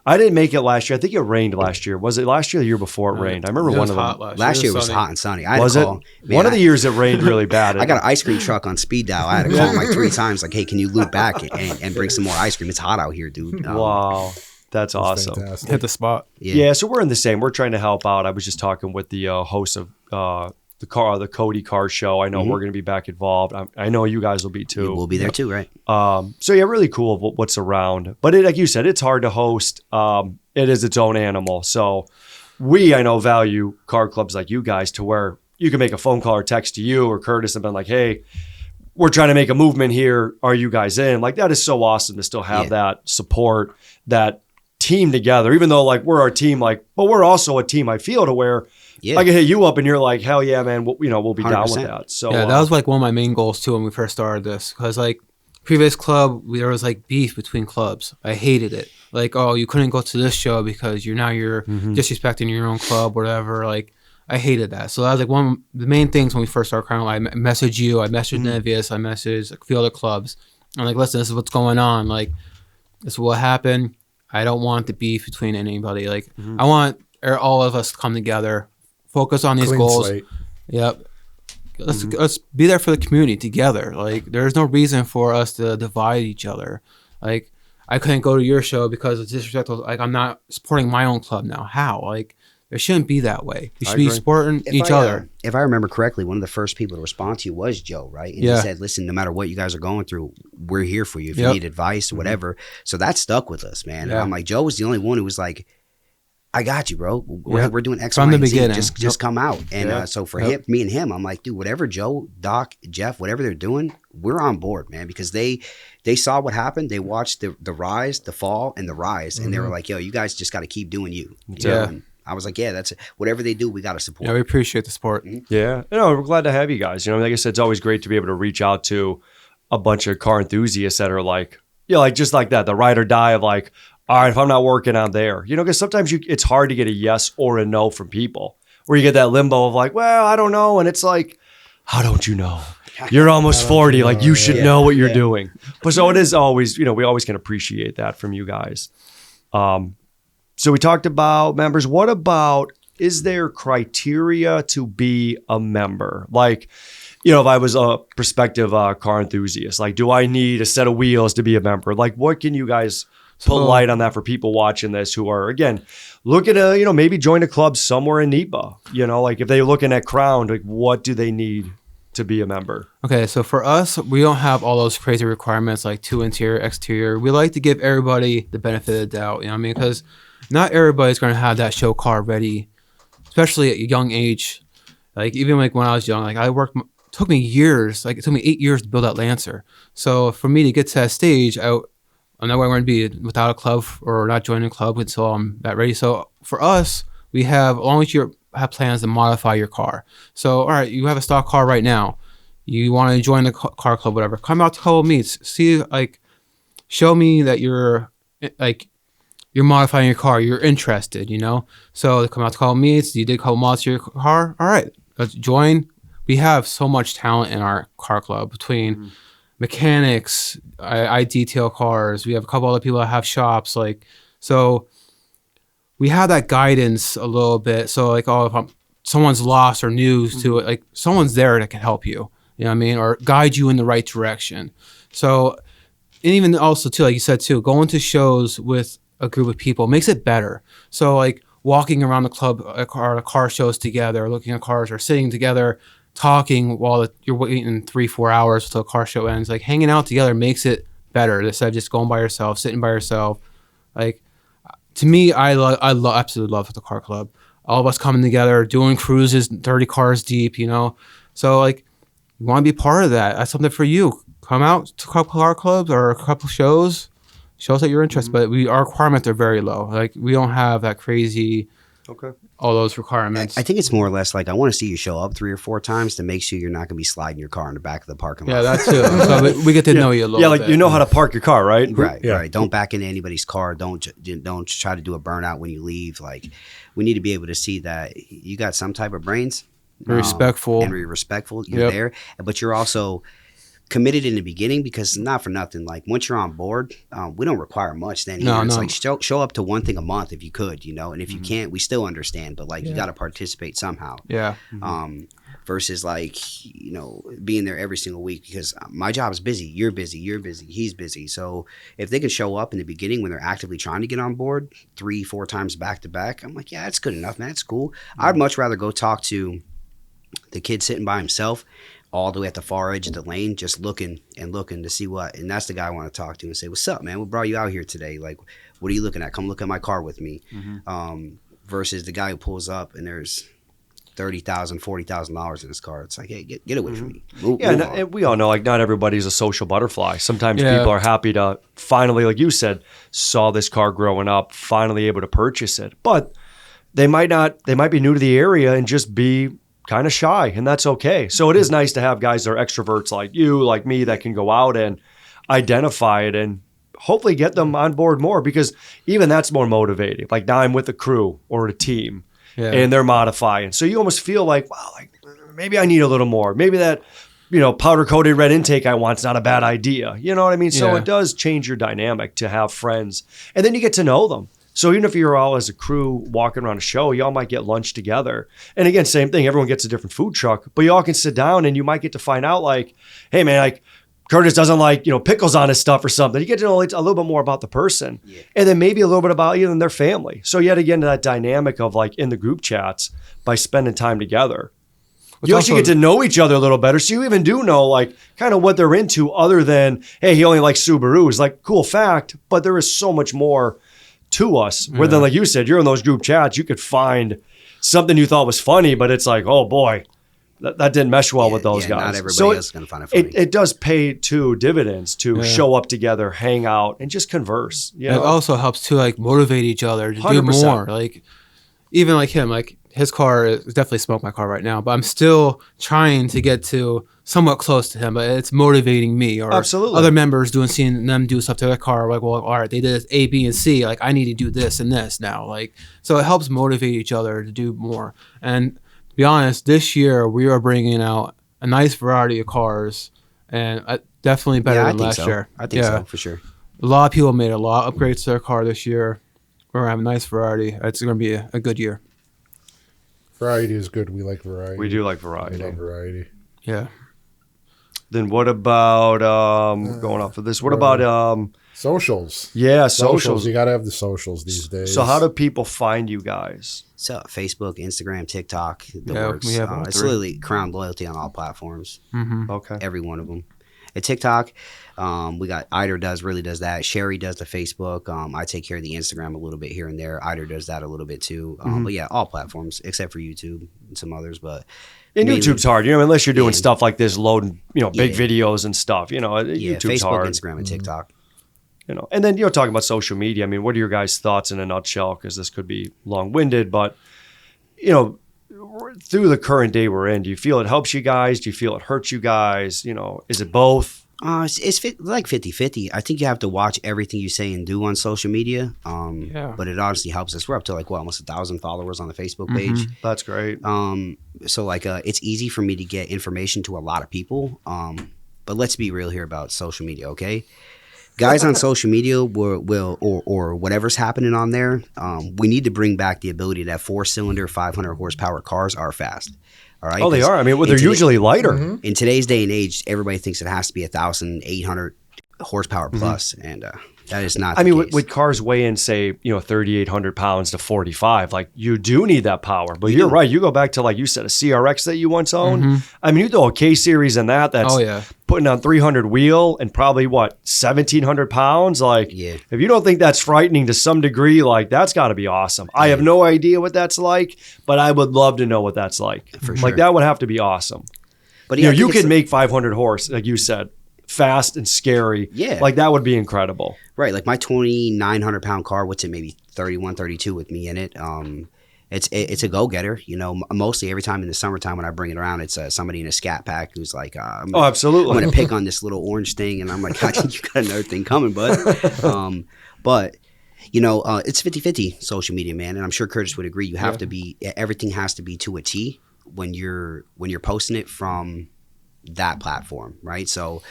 I didn't make it last year. I think it rained last year. Was it last year or the year before it rained? I remember one of them. Last year was hot and sunny. I had was to it? call. Man, one of the years it rained really bad. I got an ice cream truck on speed dial. I had to call him like 3 times. Like, hey, can you loop back and bring some more ice cream? It's hot out here, dude. Wow. That's awesome. Fantastic. Hit the spot. Yeah, so we're in the same. We're trying to help out. I was just talking with the host of the Cody Car Show. I know we're going to be back involved. I know you guys will be too. We'll be there too, right? So yeah, really cool of what's around. But like you said, it's hard to host. It is its own animal. So I know value car clubs like you guys to where you can make a phone call or text to you or Curtis and been like, hey, we're trying to make a movement here. Are you guys in? Like that is so awesome to still have that support, that team together, even though like we're our team, like, but we're also a team I feel to where I can hit you up and you're like, hell yeah, man, we'll be 100%. Down with that. So yeah, that was like one of my main goals too when we first started this, because like previous club, there was like beef between clubs. I hated it. Like, oh, you couldn't go to this show because you're disrespecting your own club, whatever. Like, I hated that. So that was like one of the main things when we first started Crown. I messaged you, I messaged Nevius, I messaged a few other clubs. I'm like, listen, this is what's going on. Like, this is what happened. I don't want the beef between anybody. Like, I want all of us to come together, focus on these Clean goals. slate. Yep. Let's be there for the community together. Like, there's no reason for us to divide each other. Like, I couldn't go to your show because it's disrespectful. Like, I'm not supporting my own club now. How? Like, it shouldn't be that way. You should be supporting each other. If I remember correctly, one of the first people to respond to you was Joe, right? And he said, listen, no matter what you guys are going through, we're here for you. If you need advice, whatever. So that stuck with us, man. And I'm like, Joe was the only one who was like, I got you, bro. We're doing X, From Y, the and Z. beginning. Just come out. And so for me and him, I'm like, dude, whatever Joe, Doc, Jeff, whatever they're doing, we're on board, man. Because they saw what happened. They watched the rise, the fall, and the rise. And they were like, yo, you guys just got to keep doing you. And I was like, yeah, that's it. Whatever they do, we got to support. Yeah, we appreciate the support. Yeah. No, we're glad to have you guys. You know, like I said, it's always great to be able to reach out to a bunch of car enthusiasts that are like, like just like that, the ride or die of like, all right, if I'm not working on there, because sometimes it's hard to get a yes or a no from people, where you get that limbo of like, well, I don't know. And it's like, how don't you know? You're almost 40. Like you should know what you're doing. But so it is always, we always can appreciate that from you guys. So we talked about members. What about, is there criteria to be a member? Like, if I was a prospective car enthusiast, like, do I need a set of wheels to be a member? Like, what can you guys put light on that for people watching this who are, again, looking to, maybe join a club somewhere in NEPA? Like if they're looking at Crown, like what do they need to be a member? Okay, so for us, we don't have all those crazy requirements like 2 interior, exterior. We like to give everybody the benefit of the doubt, because not everybody's going to have that show car ready, especially at a young age. Like even like when I was young, like it took me years, like it took me 8 years to build that Lancer. So for me to get to that stage, I'm not going to be without a club or not joining a club until I'm that ready. So for us, we have, as long as you have plans to modify your car. So, all right, you have a stock car right now. You want to join the car club, whatever. Come out to couple meets. See, like, show me that you're modifying your car. You're interested, So come out to couple meets. You did a couple mods to your car. All right, let's join. We have so much talent in our car club between mechanics. I detail cars. We have a couple other people that have shops. Like, so we have that guidance a little bit. So like, if someone's lost or new to it, like someone's there that can help you. You know what I mean? Or guide you in the right direction. So, and even also too, like you said too, going to shows with a group of people makes it better. So like walking around the club, car shows together, looking at cars, or sitting together, talking while you're waiting 3-4 hours till a car show ends. Like hanging out together makes it better instead of just going by yourself, sitting by yourself. Like to me, I absolutely love the car club. All of us coming together, doing cruises, 30 cars deep, So like, you want to be part of that. That's something for you. Come out to a couple car clubs or a couple shows that you're interested. But our requirements are very low. Like we don't have that crazy. Okay. All those requirements. I think it's more or less like I want to see you show up 3 or 4 times to make sure you're not going to be sliding your car in the back of the parking lot. Yeah, that too. So we get to know you a little bit. Yeah, like you know how to park your car, right? Right. Don't back into anybody's car. Don't try to do a burnout when you leave. Like we need to be able to see that you got some type of brains. Respectful. And respectful. You're there, but you're also committed in the beginning, because not for nothing, like once you're on board, we don't require much then either. It's like show up to one thing a month if you could, you know, and if you can't, we still understand, but like you got to participate somehow. Yeah. Versus like, you know, being there every single week, because my job is busy, you're busy, he's busy. So if they can show up in the beginning when they're actively trying to get on board 3-4 times back to back, I'm like, yeah, that's good enough, man. It's cool. I'd much rather go talk to the kid sitting by himself all the way at the far edge of the lane, just looking to see what, and that's the guy I want to talk to and say, what's up, man? What brought you out here today? Like, what are you looking at? Come look at my car with me. Versus the guy who pulls up and there's $30,000, $40,000 in his car. It's like, hey, get away from me. Move and we all know, like, not everybody's a social butterfly. Sometimes people are happy to finally, like you said, saw this car growing up, finally able to purchase it. But they might be new to the area and just be kind of shy, and that's okay. So it is nice to have guys that are extroverts like you, like me, that can go out and identify it and hopefully get them on board more, because even that's more motivating. Like now I'm with a crew or a team and they're modifying. So you almost feel like, wow, like maybe I need a little more. Maybe that, you know, powder coated red intake I want's not a bad idea. You know what I mean? So it does change your dynamic to have friends, and then you get to know them. So even if you're all as a crew walking around a show, y'all might get lunch together. And again, same thing. Everyone gets a different food truck, but you all can sit down and you might get to find out, like, hey man, like Curtis doesn't like, you know, pickles on his stuff or something. You get to know a little bit more about the person, and then maybe a little bit about you and their family. So yet again, that dynamic of like in the group chats by spending time together. You actually get to know each other a little better. So you even do know like kind of what they're into, other than, hey, he only likes Subarus. Like, cool fact, but there is so much more to us. Where then, like you said, you're in those group chats, you could find something you thought was funny, but it's like, oh boy, that didn't mesh well with those guys. Not everybody else is going to find it funny. It does pay dividends to show up together, hang out, and just converse. You know? It also helps to like motivate each other to 100%. Do more. Like even like him, like his car is definitely smoke my car right now, but I'm still trying to get to somewhat close to him. But it's motivating me, or other members seeing them do stuff to their car. Like, well, all right, they did A, B, and C. Like, I need to do this and this now. Like, so it helps motivate each other to do more. And to be honest, this year we are bringing out a nice variety of cars, and definitely better than last year. I think so, for sure. A lot of people made a lot of upgrades to their car this year. We're gonna have a nice variety. It's gonna be a good year. Variety is good. We like variety. We do like variety. We love variety. Yeah. Then what about going off of this? What about socials? Yeah, socials. You got to have the socials these days. So how do people find you guys? So Facebook, Instagram, TikTok, the Yeah, works. we have all It's three. literally Crown Loyalty on all platforms. Okay. Every one of them. At TikTok, we got Eider really does that. Sherry does the Facebook. I take care of the Instagram a little bit here and there. Eider does that a little bit too. But yeah, all platforms except for YouTube and some others. But and YouTube's hard, you know, unless you're doing stuff like this, loading, you know, big videos and stuff. You know, YouTube's Facebook, hard. Instagram, and TikTok. You know, and then you're talking about social media. I mean, what are your guys' thoughts in a nutshell? Because this could be long-winded, but you know, through the current day we're in, do you feel it helps you guys? Do you feel it hurts you guys? You know, is it both? It's like 50-50. I think you have to watch everything you say and do on social media. But it honestly helps us. We're up to like almost 1,000 followers on the Facebook page. That's great. So like it's easy for me to get information to a lot of people. But let's be real here about social media, okay? Guys on social media will or whatever's happening on there, we need to bring back the ability that 4-cylinder, 500 horsepower cars are fast. All right. Oh, they are. I mean, they're usually lighter. In today's day and age, everybody thinks it has to be 1,800 horsepower plus, and that is not. I mean, case. with cars weighing, say, you know, 3,800 pounds to 45, like you do need that power. But you're right. You go back to, like you said, a CRX that you once owned. I mean, you throw a K series in that's putting on 300 wheel and probably 1,700 pounds. Like, if you don't think that's frightening to some degree, like that's got to be awesome. I have no idea what that's like, but I would love to know what that's like. For sure. Like that would have to be awesome. But you know, you could make 500 horse, like you said, fast and scary. Yeah. Like that would be incredible. Right. Like my 2,900 pound car, what's it, maybe 31, 32 with me in it. It's a go-getter, you know. Mostly every time in the summertime when I bring it around, it's somebody in a Scat Pack who's like, absolutely, I'm going to pick on this little orange thing. And I'm like, I think you got another thing coming, bud. But, you know, it's 50-50 social media, man. And I'm sure Curtis would agree. You have to be, everything has to be to a T when you're posting it from that platform, right? So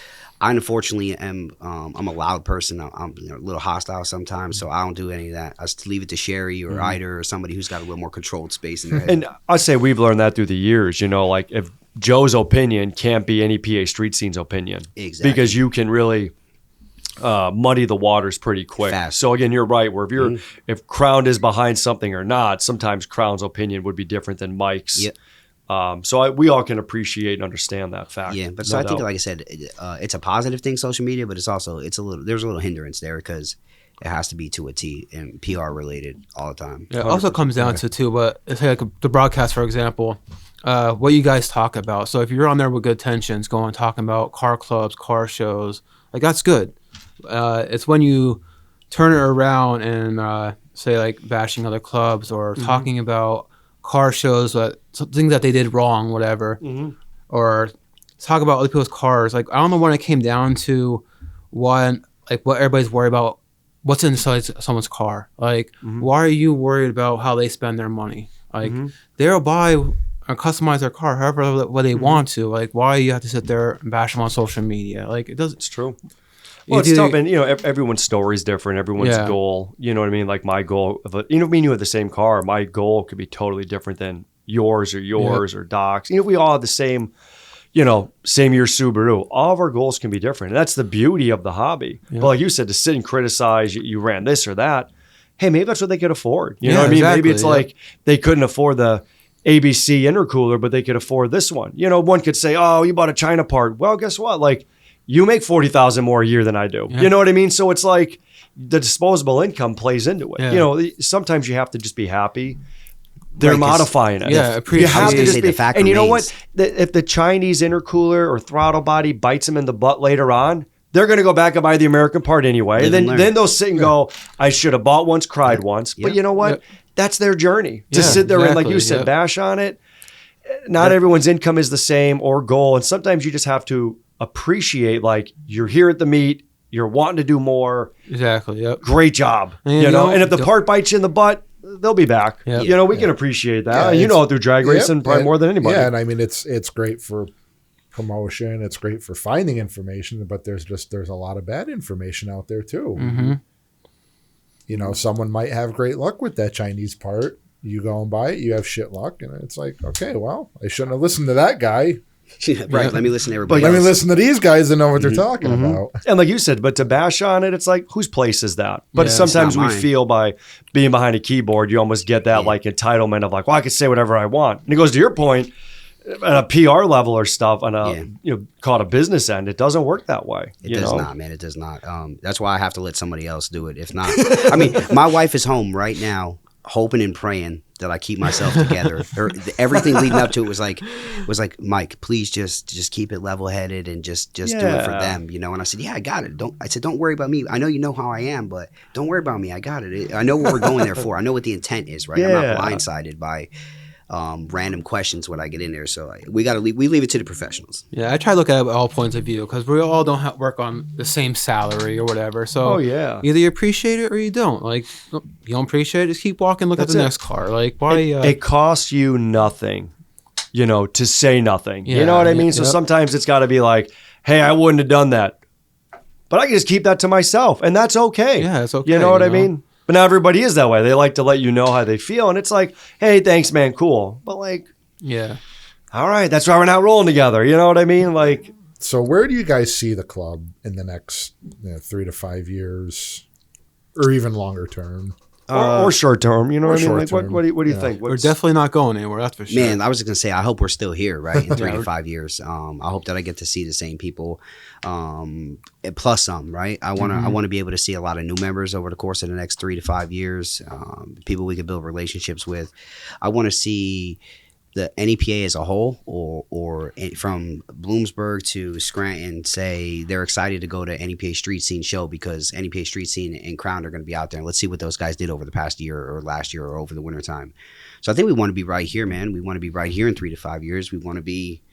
I unfortunately am I'm a loud person. I'm a little hostile sometimes, so I don't do any of that. I just leave it to Sherry or Ida or somebody who's got a little more controlled space in their head. And I say we've learned that through the years. Like if Joe's opinion can't be NEPA Street Scene's opinion, Exactly. because you can really muddy the waters pretty quick. Fast. So again, you're right. Where if Crown is behind something or not, sometimes Crown's opinion would be different than Mike's. Yep. So we all can appreciate and understand that fact. Yeah, but no so I think, doubt. like I said, it's a positive thing, social media, but there's a little hindrance there because it has to be to a T and PR related all the time. Yeah, it also comes down to too, but it's like the broadcast, for example, what you guys talk about. So if you're on there with good tensions, going talking about car clubs, car shows, like that's good. It's when you turn it around and say like bashing other clubs or talking about car shows, things that they did wrong, whatever, or talk about other people's cars. Like I don't know when it came down to what everybody's worried about. What's inside someone's car? Like, why are you worried about how they spend their money? Like, they'll buy or customize their car however what they want to. Like, why you have to sit there and bash them on social media? Like, it doesn't. It's true. Well, it's tough, and everyone's story is different. Everyone's goal, you know what I mean? Like my goal, me and you have the same car. My goal could be totally different than yours or Doc's. We all have the same, same year Subaru. All of our goals can be different. And that's the beauty of the hobby. Yeah. But like you said, to sit and criticize, you ran this or that. Hey, maybe that's what they could afford. You know what I mean? Exactly, Maybe it's like they couldn't afford the ABC intercooler, but they could afford this one. One could say, oh, you bought a China part. Well, guess what? Like, you make $40,000 more a year than I do. Yeah. You know what I mean? So it's like the disposable income plays into it. Yeah. Sometimes you have to just be happy. They're modifying it. Yeah, you have to just be. And you know what? If the Chinese intercooler or throttle body bites them in the butt later on, they're going to go back and buy the American part anyway. And then they'll sit and go, I should have bought once, cried once. But you know what? That's their journey. To sit there and, like you said, bash on it. Not everyone's income is the same or goal. And sometimes you just have to appreciate, like, you're here at the meet, you're wanting to do more. Exactly. Yep. Great job. And if the part bites you in the butt, they'll be back. Yep. We can appreciate that. Through drag racing probably more than anybody. Yeah, and I mean it's great for promotion, it's great for finding information, but there's a lot of bad information out there too. Someone might have great luck with that Chinese part. You go and buy it, you have shit luck, and it's like, okay, well, I shouldn't have listened to that guy. Right. Let me listen to everybody else. Let me listen to these guys that know what they're talking about. And like you said, but to bash on it, it's like, whose place is that? But sometimes we feel by being behind a keyboard, you almost get that like entitlement of like, well, I can say whatever I want. And it goes to your point, at a PR level or stuff, on call it a business end, it doesn't work that way. It does not, man. It does not. That's why I have to let somebody else do it. If not, I mean, my wife is home right now, hoping and praying that I keep myself together. Everything leading up to it was like, Mike, please just keep it level headed and just do it for them, And I said, yeah, I got it. Don't worry about me. I know you know how I am, but don't worry about me. I got it. I know what we're going there for. I know what the intent is, right? I'm not blindsided by random questions when I get in there. So we leave it to the professionals. Yeah, I try to look at it all points of view because we all don't work on the same salary or whatever. So either you appreciate it or you don't. Like, you don't appreciate it, just keep walking, look at the next car. Like, why? It costs you nothing, to say nothing. You know what I mean? So sometimes it's got to be like, hey, I wouldn't have done that, but I can just keep that to myself, and that's okay. Yeah, it's okay. You know what I mean? But not everybody is that way. They like to let you know how they feel. And it's like, hey, thanks, man, cool. But like, all right, that's why we're not rolling together. You know what I mean? Like, so where do you guys see the club in the next 3 to 5 years or even longer term? Or short term, you know what I mean? Like, what do you think? We're definitely not going anywhere, that's for sure. Man, I was just going to say, I hope we're still here, right, in 3 to 5 years. I hope that I get to see the same people, plus some, right? I want to be able to see a lot of new members over the course of the next 3 to 5 years, people we can build relationships with. I want to see the NEPA as a whole, or from Bloomsburg to Scranton, say they're excited to go to NEPA Street Scene show because NEPA Street Scene and Crown are going to be out there, and let's see what those guys did over the past year or last year or over the winter time. So I think we want to be right here, man. We want to be right here in 3 to 5 years. We want to be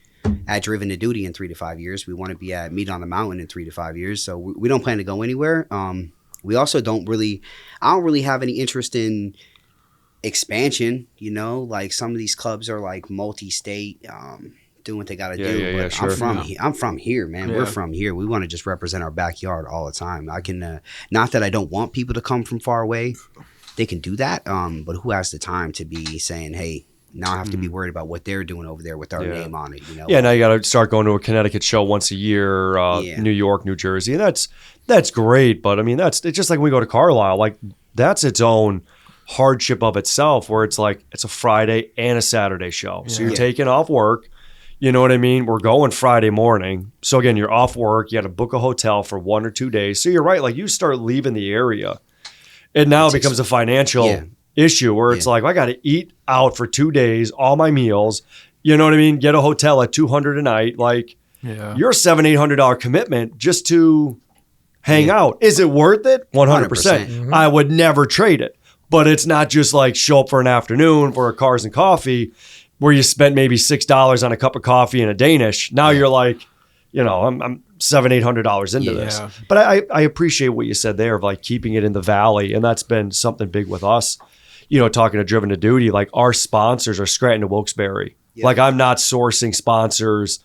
at Driven to Duty in 3 to 5 years. We want to be at Meet on the Mountain in 3 to 5 years. So we don't plan to go anywhere. We also I don't really have any interest in expansion, like some of these clubs are like multi-state, doing what they got to Yeah, do. yeah, But yeah, sure. I'm from here, man. Yeah. We're from here. We want to just represent our backyard all the time. I can, not that I don't want people to come from far away. They can do that. But who has the time to be saying, hey, now I have to be worried about what they're doing over there with our name on it, you know? Yeah, now you got to start going to a Connecticut show once a year, New York, New Jersey. And that's great. But I mean, it's just like when we go to Carlisle, like that's its own hardship of itself, where it's like it's a Friday and a Saturday show. So you're taking off work. You know what I mean? We're going Friday morning. So again, you're off work. You got to book a hotel for 1 or 2 days. So you're right. Like you start leaving the area. It now becomes a financial issue where it's like, I got to eat out for 2 days, all my meals. You know what I mean? Get a hotel at $200 a night. Like you're a $700-800 commitment just to hang out. Is it worth it? 100%. Mm-hmm. I would never trade it. But it's not just like show up for an afternoon for a cars and coffee where you spent maybe $6 on a cup of coffee and a Danish. Now you're like, you know, I'm $700-800 into this. But I appreciate what you said there of like keeping it in the valley. And that's been something big with us. You know, talking to Driven to Duty, like our sponsors are Scranton and Wilkes-Barre. Like I'm not sourcing sponsors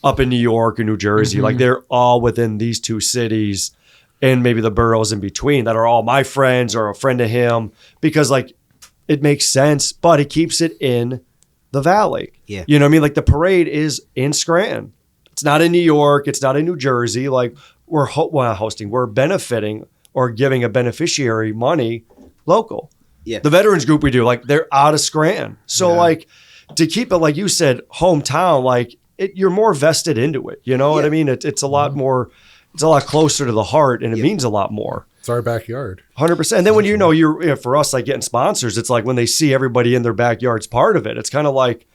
up in New York or New Jersey. Like they're all within these two cities and maybe the boroughs in between that are all my friends or a friend of him, because like it makes sense, but it keeps it in the valley. Yeah. You know what I mean? Like the parade is in Scranton. It's not in New York. It's not in New Jersey. Like we're we're benefiting or giving a beneficiary money local. Yeah. The veterans group we do, like they're out of Scranton. So like to keep it, like you said, hometown, like you're more vested into it. You know what I mean? It's a lot more, it's a lot closer to the heart and it means a lot more. It's our backyard. 100%. And then when you're for us, like getting sponsors, it's like when they see everybody in their backyard's part of it, it's kind of like,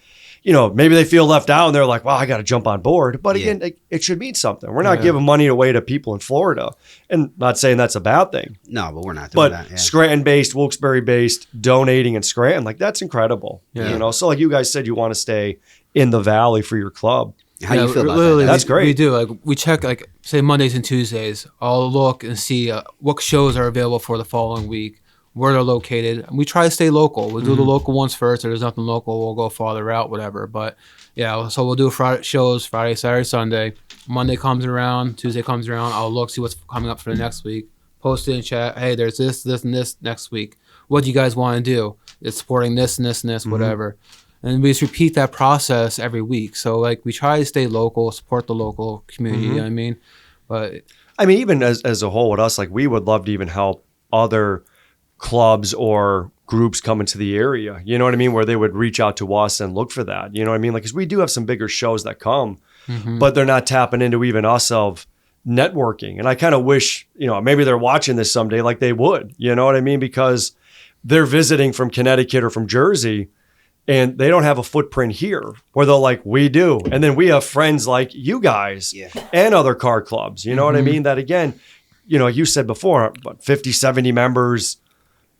you know, maybe they feel left out and they're like, well, I got to jump on board. But again, it should mean something. We're not giving money away to people in Florida, and not saying that's a bad thing. No, but we're not doing that. But Scranton-based, Wilkes-Barre-based, donating in Scranton, like that's incredible. You know, so like you guys said, you want to stay in the valley for your club. How do you feel about literally, that? That's great. We do. Like we check, like say Mondays and Tuesdays. I'll look and see what shows are available for the following week, where they're located. And we try to stay local. We'll do the local ones first. If there's nothing local, we'll go farther out, whatever. But yeah, so we'll do shows Friday, Saturday, Sunday. Monday comes around, Tuesday comes around. I'll look, see what's coming up for the next week. Post it in chat. Hey, there's this, and this next week. What do you guys want to do? It's supporting this and this and this, whatever. And we just repeat that process every week. So like we try to stay local, support the local community. You know what I mean? But I mean, even as a whole with us, like we would love to even help other clubs or groups come into the area, you know what I mean, where they would reach out to us and look for that, you know what I mean, like because we do have some bigger shows that come, but they're not tapping into even us of networking. And I kind of wish, you know, maybe they're watching this someday, like they would, you know what I mean, because they're visiting from Connecticut or from Jersey and they don't have a footprint here where they're like, we do. And then we have friends like you guys and other car clubs, you know what I mean, that again, you know, you said before, what, 50, 70 members.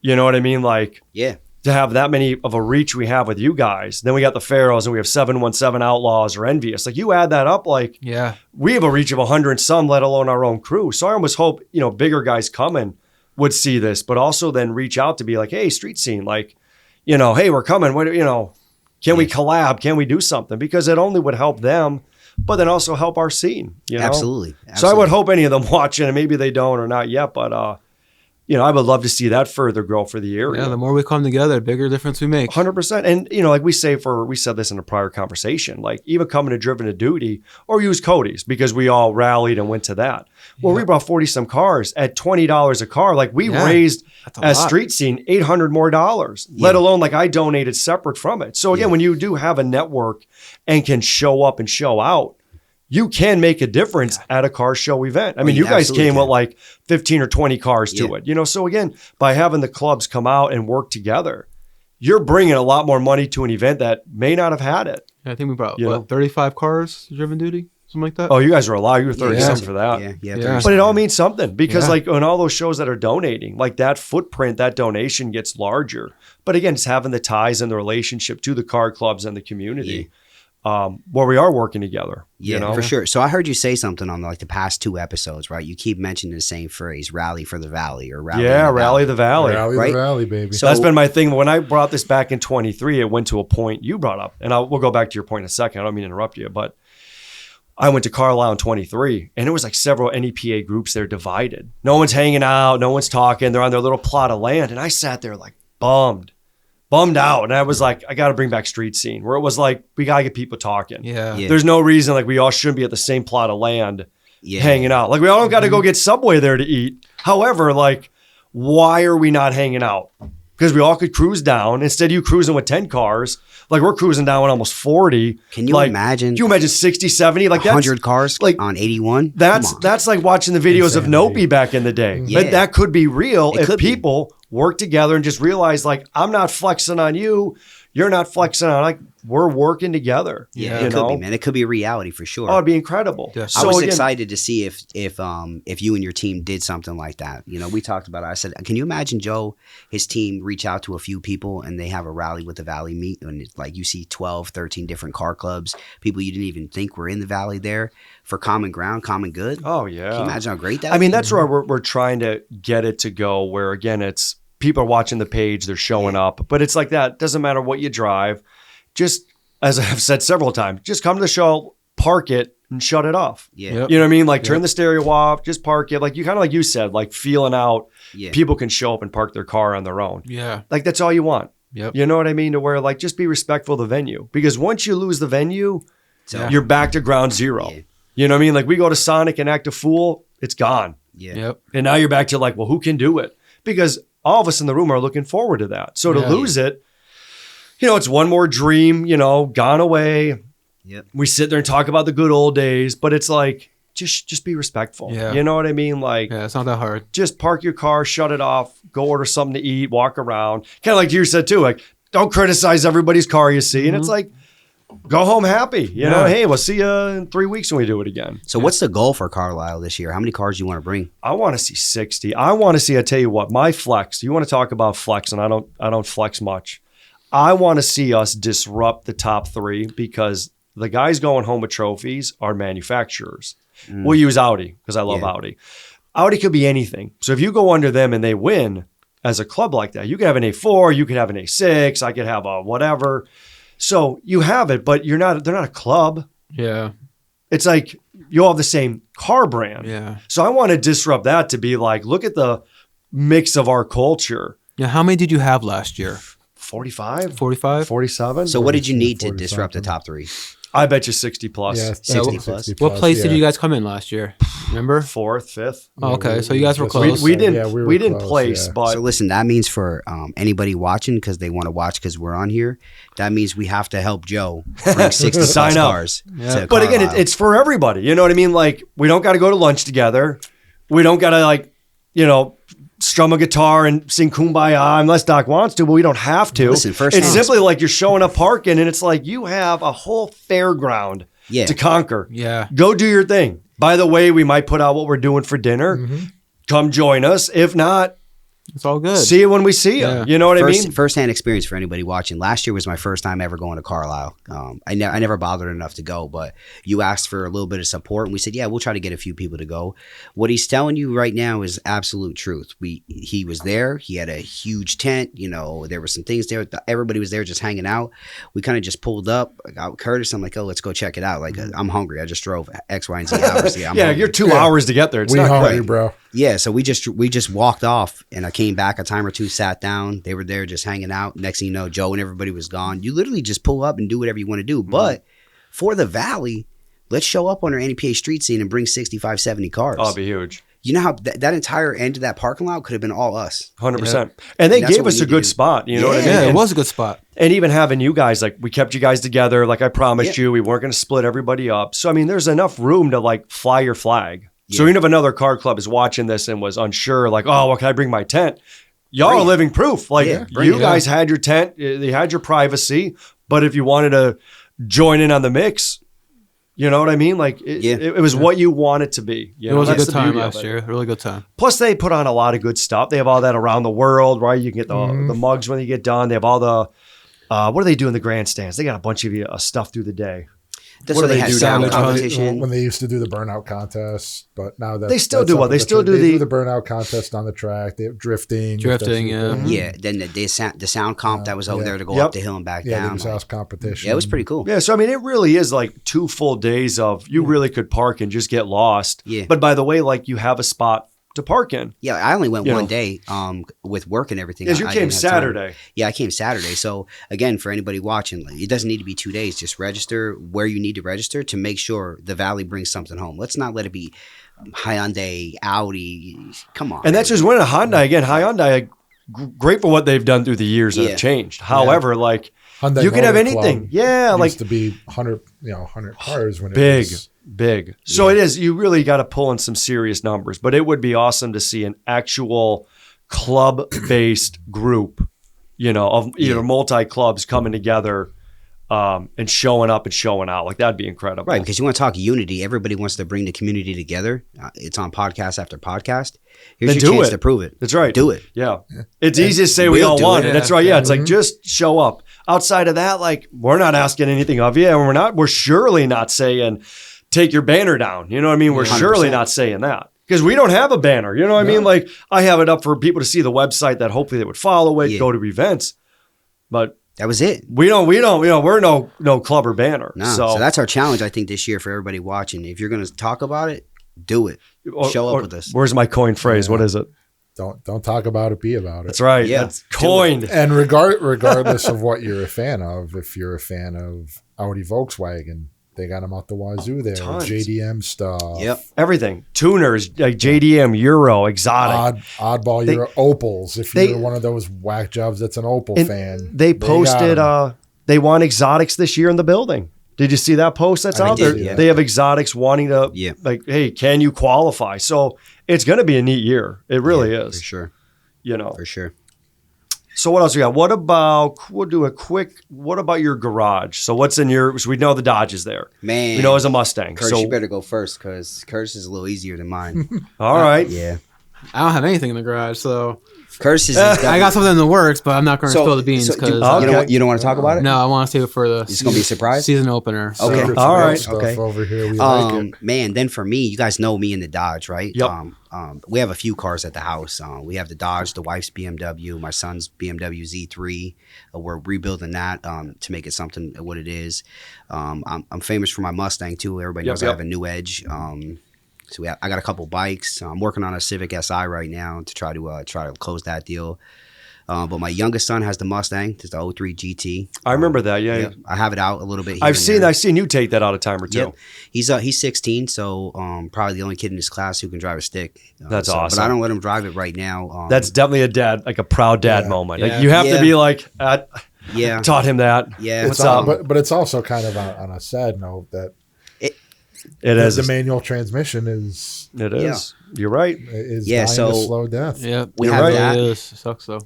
You know what I mean? Like, to have that many of a reach we have with you guys. Then we got the Pharaohs and we have 717 Outlaws or Envious. Like, you add that up, like, we have a reach of 100 and some, let alone our own crew. So I almost hope, you know, bigger guys coming would see this, but also then reach out to be like, hey, Street Scene, like, you know, hey, we're coming. What, you know, can we collab? Can we do something? Because it only would help them, but then also help our scene. You know? Absolutely. So I would hope any of them watching, and maybe they don't or not yet, but you know, I would love to see that further grow for the area. Yeah, the more we come together, the bigger difference we make. 100%. And, you know, like we said this in a prior conversation, like even coming to Driven to Duty or use Cody's because we all rallied and went to that. Well, we brought 40 some cars at $20 a car. Like we raised as Street Scene $800 more, let alone like I donated separate from it. So again, when you do have a network and can show up and show out, you can make a difference at a car show event. I mean, you guys came with like 15 or 20 cars to it, you know? So again, by having the clubs come out and work together, you're bringing a lot more money to an event that may not have had it. Yeah, I think we brought 35 cars Driven Duty, something like that. Oh, you guys were a lot. You were 30 for that. Yeah. But it all means something because like on all those shows that are donating, like that footprint, that donation gets larger. But again, it's having the ties and the relationship to the car clubs and the community. where we are working together. Yeah, you know? for sure. So I heard you say something on like the past 2 episodes, right? You keep mentioning the same phrase, rally for the valley or rally. Yeah, rally the valley. Rally right? the valley, baby. So- That's been my thing. When I brought this back in 23, it went to a point you brought up, and we'll go back to your point in a second. I don't mean to interrupt you, but I went to Carlisle in 23, and it was like several NEPA groups there divided. No one's hanging out. No one's talking. They're on their little plot of land, and I sat there like bummed out. And I was like, I got to bring back street scene, where it was like, we got to get people talking. Yeah. Yeah. There's no reason like we all shouldn't be at the same plot of land Yeah. hanging out. Like we all got to go get Subway there to eat. However, like, why are we not hanging out? Because we all could cruise down. Instead of you cruising with 10 cars, like we're cruising down with almost 40. Can you like, imagine? Can you imagine 60, 70? Like that's 100 cars like, on 81? That's like watching the videos of Insanity. Nopi back in the day. Yeah. But that could be real It if could be. people work together and just realize like, I'm not flexing on you. You're not flexing on, like, we're working together. Yeah, you it could know? be, man. It could be a reality for sure. Oh, it'd be incredible. Yeah. I So was again, excited to see if you and your team did something like that. You know, we talked about it. I said, can you imagine Joe, his team reach out to a few people and they have a rally with the Valley meet and it's like you see 12, 13 different car clubs, people you didn't even think were in the Valley there for common ground, common good. Oh, yeah. Can you imagine how great that I mean, would be? that's where we're trying to get it to go, where again, it's people are watching the page, they're showing up, but it's like that. Doesn't matter what you drive. Just, as I've said several times, just come to the show, park it, and shut it off. Yeah. Yep. You know what I mean? Like turn the stereo off, just park it. Like you kind of like you said, like feeling out. Yeah. People can show up and park their car on their own. Yeah. Like that's all you want. Yep. You know what I mean? To where like just be respectful of the venue, because once you lose the venue, So, you're back to ground zero. Yeah. You know what I mean? Like we go to Sonic and act a fool, it's gone. yeah. Yep. And now you're back to like, well, who can do it? Because all of us in the room are looking forward to that. So to Yeah. lose it, you know, it's one more dream, you know, gone away. Yep. We sit there and talk about the good old days, but it's like, just be respectful. Yeah. You know what I mean? Like, Yeah. It's not that hard. just park your car, shut it off, go order something to eat, walk around. Kind of like you said too, like, don't criticize everybody's car you see. And it's like, go home happy. You know, Yeah. hey, we'll see you in 3 weeks when we do it again. So what's the goal for Carlisle this year? How many cars do you want to bring? I want to see 60. I want to see, I tell you what, my flex, you want to talk about flex, and I don't flex much. I want to see us disrupt the top 3 because the guys going home with trophies are manufacturers. We'll use Audi because I love Yeah. Audi. Audi could be anything. So if you go under them and they win as a club like that, you could have an A4, you could have an A6, I could have a whatever. So you have it, but they're not a club. Yeah. It's like you all have the same car brand. Yeah. So I want to disrupt that to be like, look at the mix of our culture. Yeah. How many did you have last year? 45? 45? 47? So what did you need to 40 disrupt the something. top 3? I bet you 60 plus. Yeah, 60 plus. What place did yeah. you guys come in last year? Remember? 4th, 5th. Oh, okay. So you guys were We- close. We didn't Yeah, we were we didn't close, place, yeah. but So listen, that means for anybody watching because they want to watch because we're on here, that means we have to help Joe bring 60 Sign plus up. cars. Yeah. to but again, Carlisle. it's for everybody. You know what I mean? Like we don't got to go to lunch together. We don't got to like, you know, strum a guitar and sing Kumbaya unless Doc wants to, but we don't have to. Listen, first it's thing- simply like you're showing up parking and it's like you have a whole fairground Yeah. to conquer. Yeah. Go do your thing. By the way, we might put out what we're doing for dinner. Mm-hmm. Come join us. If not, It's all good. see you when we see you. Yeah. You know what I mean? First-hand experience for anybody watching. Last year was my first time ever going to Carlisle. I never bothered enough to go, but you asked for a little bit of support, and we said, yeah, we'll try to get a few people to go. What he's telling you right now is absolute truth. He was there. He had a huge tent. You know, there were some things there. Everybody was there just hanging out. We kind of just pulled up. I got with Curtis. I'm like, oh, let's go check it out. Like, I'm hungry. I just drove X, Y, and Z hours. I'm Yeah, hungry. you're 2 hours to get there. It's We not hungry, quick. bro. Yeah, so we just walked off, and I came back a time or two, sat down. They were there just hanging out. Next thing you know, Joe and everybody was gone. You literally just pull up and do whatever you want to do. But for the Valley, let's show up on our NEPA street scene and bring 65, 70 cars. Oh, it'd be huge. You know how that entire end of that parking lot could have been all us. 100%. And they That's gave what us we a need good to do. spot. You know what I mean? Yeah, it And- was a good spot. And even having you guys, like we kept you guys together, like I promised Yeah. you, we weren't going to split everybody up. So, I mean, there's enough room to like fly your flag. So Yeah. even if another car club is watching this and was unsure, like, oh, well, can I bring my tent? Y'all Bring are it. living proof. Like Yeah, bring you it. guys had your tent, you had your privacy. But if you wanted to join in on the mix, you know what I mean? Like it was what you want it to be. You It know, was a that's good the time beauty of last it. year. Really good time. Plus, they put on a lot of good stuff. They have all that around the world, right? You can get the mugs when you get done. They have all the what do they do in the grandstands? They got a bunch of stuff through the day. That's What what do they they had do sound down there? competition. When they used to do the burnout contest, but now that They still that's do up what? with They the still trend. do They the- do the burnout contest on the track. They have drifting. Drifting, yeah. Yeah, then the sound comp that was over there to go Yep. up the hill and back Yeah, the down. exhaust competition. Yeah, it was pretty cool. Yeah, so I mean, it really is like 2 full days of you really could park and just get lost. Yeah. But by the way, like you have a spot to park in. Yeah, I only went You one know. day with work and everything. Because you I came didn't have time. Saturday. Yeah, I came Saturday. So again, for anybody watching, like, it doesn't need to be 2 days. Just register where you need to register to make sure the Valley brings something home. Let's not let it be Hyundai, Audi. Come on. And that's just winning a Hyundai. Again, Hyundai, great for what they've done through the years and Yeah. have changed. However, like Hyundai you can have Motor anything. Club Yeah, used like to be 100 cars when big, it was. big. So it is, you really got to pull in some serious numbers, but it would be awesome to see an actual club-based group, of multi clubs coming together and showing up and showing out. Like that'd be incredible. Right, because you want to talk unity. Everybody wants to bring the community together. It's on podcast after podcast. Here's Then your do chance it. to prove it. That's right. Do it. Yeah. It's easy to say we We'll all do want it. it. That's right. Yeah. It's like just show up. Outside of that, like we're not asking anything of you. And we're surely not saying take your banner down. You know what I mean? We're 100%. surely not saying that. Because we don't have a banner. You know what I mean? Like I have it up for people to see the website that hopefully they would follow it, Yeah. go to events. But That was it. we don't, we're no club or banner. No. So that's our challenge, I think, this year for everybody watching. If you're going to talk about it, do it. Show up with us. Where's my coin phrase? What is it? Don't talk about it, be about it. That's right. Yeah. That's coined. And regardless of what you're a fan of, if you're a fan of Audi Volkswagen, they got them out the wazoo there. Tons. JDM stuff. Yep. Everything. Tuners, like JDM, Euro, exotic. Oddball, They- you're Opals. If they- you're one of those whack jobs that's an Opal And fan. They got posted 'em. they want exotics this year in the building. Did you see that post that's I out there? did, yeah. They have exotics wanting to Yeah. like, hey, can you qualify? So it's gonna be a neat year. It really Yeah, is. For sure. For sure. So what else we got? What about your garage? So what's in your, so we know the Dodge is there. Man. We know it's a Mustang. Curtis, So you better go first because Curtis is a little easier than mine. all right. Yeah. I don't have anything in the garage, so Curtis is. I got something in the works, but I'm not going to spill the beans so because you don't want to talk about it? no, I want to save it for the It's gonna be a surprise? season opener. So. Okay. Secrets All about right. stuff Okay. over here. We like it. Man, then for me, you guys know me in the Dodge, right? Yep. We have a few cars at the house. We have the Dodge, the wife's BMW, my son's BMW Z3. We're rebuilding that to make it something what it is. I'm famous for my Mustang too. Everybody knows I have a new Edge. So I got a couple bikes. I'm working on a Civic Si right now to try to close that deal. But my youngest son has the Mustang. It's the 03 GT. I remember that. Yeah. Yep. I have it out a little bit. Here I've and there. seen you take that out a time or two. Yep. He's 16, so probably the only kid in his class who can drive a stick. That's awesome. But I don't let him drive it right now. That's definitely a dad, like a proud dad moment. Yeah. Like you have to Yeah. be like, I yeah, taught him that. yeah. What's It's up? but it's also kind of on a sad note that It is. the manual transmission is It is. You're right. Yeah, dying so- to slow death. Yeah, We have that. It sucks though.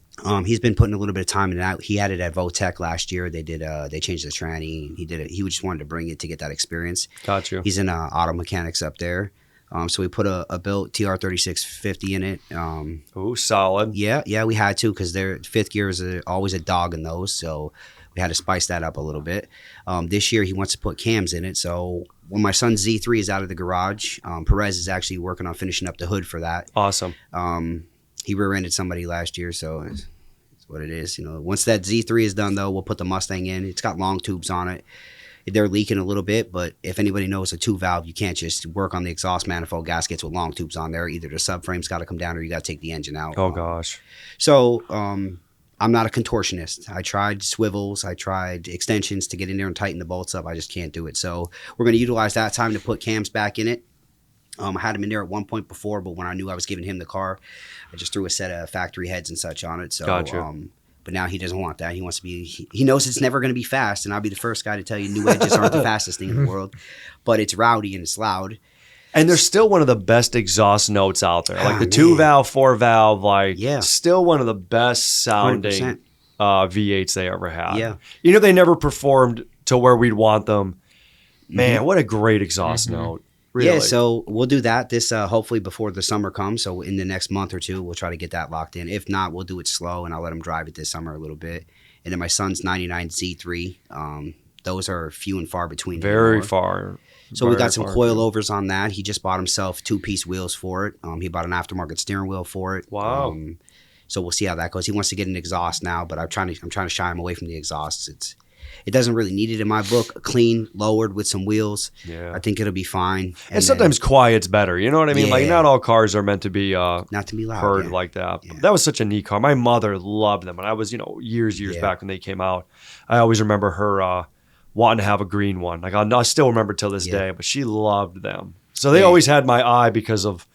He's been putting a little bit of time in and out. He had it at Votech last year. They did. They changed the tranny. He did it. He just wanted to bring it to get that experience. Got you. He's in auto mechanics up there. So we put a built TR3650 in it. Ooh, solid. Yeah, we had to because their fifth gear is always a dog in those, so we had to spice that up a little bit. This year he wants to put cams in it, so when my son's Z3 is out of the garage, Perez is actually working on finishing up the hood for that. Awesome. He rear-ended somebody last year, so it's what it is. Once that Z3 is done, though, we'll put the Mustang in. It's got long tubes on it. They're leaking a little bit, but if anybody knows a two valve, you can't just work on the exhaust manifold gaskets with long tubes on there. Either the subframe's got to come down or you got to take the engine out. Oh gosh. So I'm not a contortionist. I tried swivels. I tried extensions to get in there and tighten the bolts up. I just can't do it. So we're going to utilize that time to put cams back in it. I had him in there at one point before, but when I knew I was giving him the car, I just threw a set of factory heads and such on it. So, Gotcha. But now he doesn't want that. He wants to be. He knows it's never going to be fast, and I'll be the first guy to tell you new edges aren't the fastest thing in the world, but it's rowdy and it's loud. And they're still one of the best exhaust notes out there. Like the man. 2-valve, 4-valve, Yeah. still one of the best sounding 100%. V8s they ever had. Yeah. They never performed to where we'd want them. Man, what a great exhaust note. Really. Yeah, so we'll do that this hopefully before the summer comes. So in the next month or two, we'll try to get that locked in. If not, we'll do it slow, and I'll let him drive it this summer a little bit. and then my son's 99 Z3. Those are few and far between. Very anymore. far. So we got some coilovers on that. He just bought himself 2-piece wheels for it. He bought an aftermarket steering wheel for it. Wow. So we'll see how that goes. He wants to get an exhaust now, but I'm trying to shy him away from the exhausts. It doesn't really need it in my book. Clean, lowered with some wheels. Yeah. I think it'll be fine. And sometimes quiet's better. You know what I mean? Yeah. Like not all cars are meant to be not to be loud, heard yeah. like that. Yeah. That was such a neat car. My mother loved them. And I was, years Yeah. back when they came out. I always remember her wanting to have a green one. Like I still remember till this day, but she loved them. So they always had my eye because of,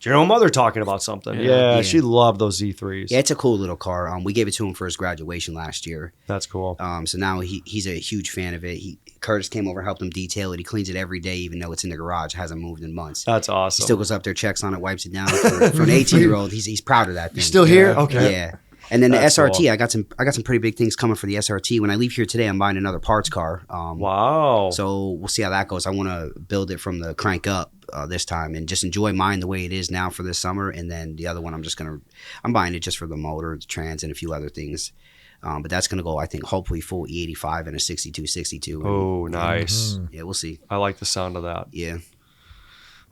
your mother talking about something. Yeah, she loved those Z3s. Yeah, it's a cool little car. We gave it to him for his graduation last year. That's cool. So now he's a huge fan of it. Curtis came over, helped him detail it. He cleans it every day, even though it's in the garage. Hasn't moved in months. That's awesome. He still goes up there, checks on it, wipes it down. For an 18-year-old, he's proud of that thing. You still here? Okay. Yeah. And then That's the SRT, cool. I got some pretty big things coming for the SRT. When I leave here today, I'm buying another parts car. Wow. So we'll see how that goes. I want to build it from the crank up this time and just enjoy mine the way it is now for this summer. And then the other one, I'm buying it just for the motor, the trans, and a few other things. But that's going to go, I think, hopefully full E85 and a 6262. Oh, nice. Yeah, we'll see. I like the sound of that. Yeah.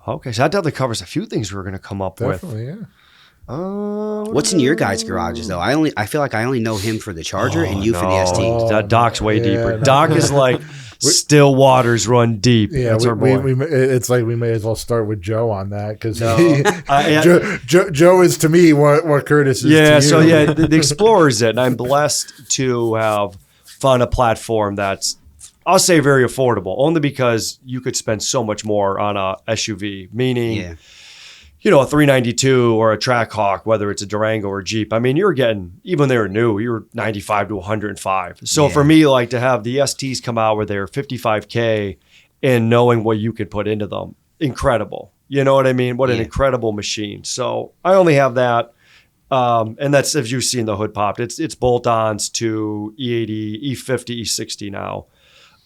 Okay, so that definitely covers a few things we were going to come up Definitely, yeah. with. What's in your guys' garages though? I feel like I only know him for the Charger and you for the ST. That Doc's way deeper. no. Doc is like still waters run deep. Yeah, That's our boy. it's like we may as well start with Joe on that because I- Joe is to me what Curtis is to you. So the Explorer's it, and I'm blessed to have found a platform that's, I'll say, very affordable, only because you could spend so much more on a SUV, meaning, Yeah. a 392 or a Trackhawk, whether it's a Durango or a Jeep. I mean, you're getting, even when they were new, you were 95 to 105. So Yeah. for me, like to have the STs come out where they're 55K and knowing what you could put into them, incredible. You know what I mean? What an incredible machine. So I only have that. And that's, as you've seen the hood popped, it's bolt-ons to E80, E50, E60 now.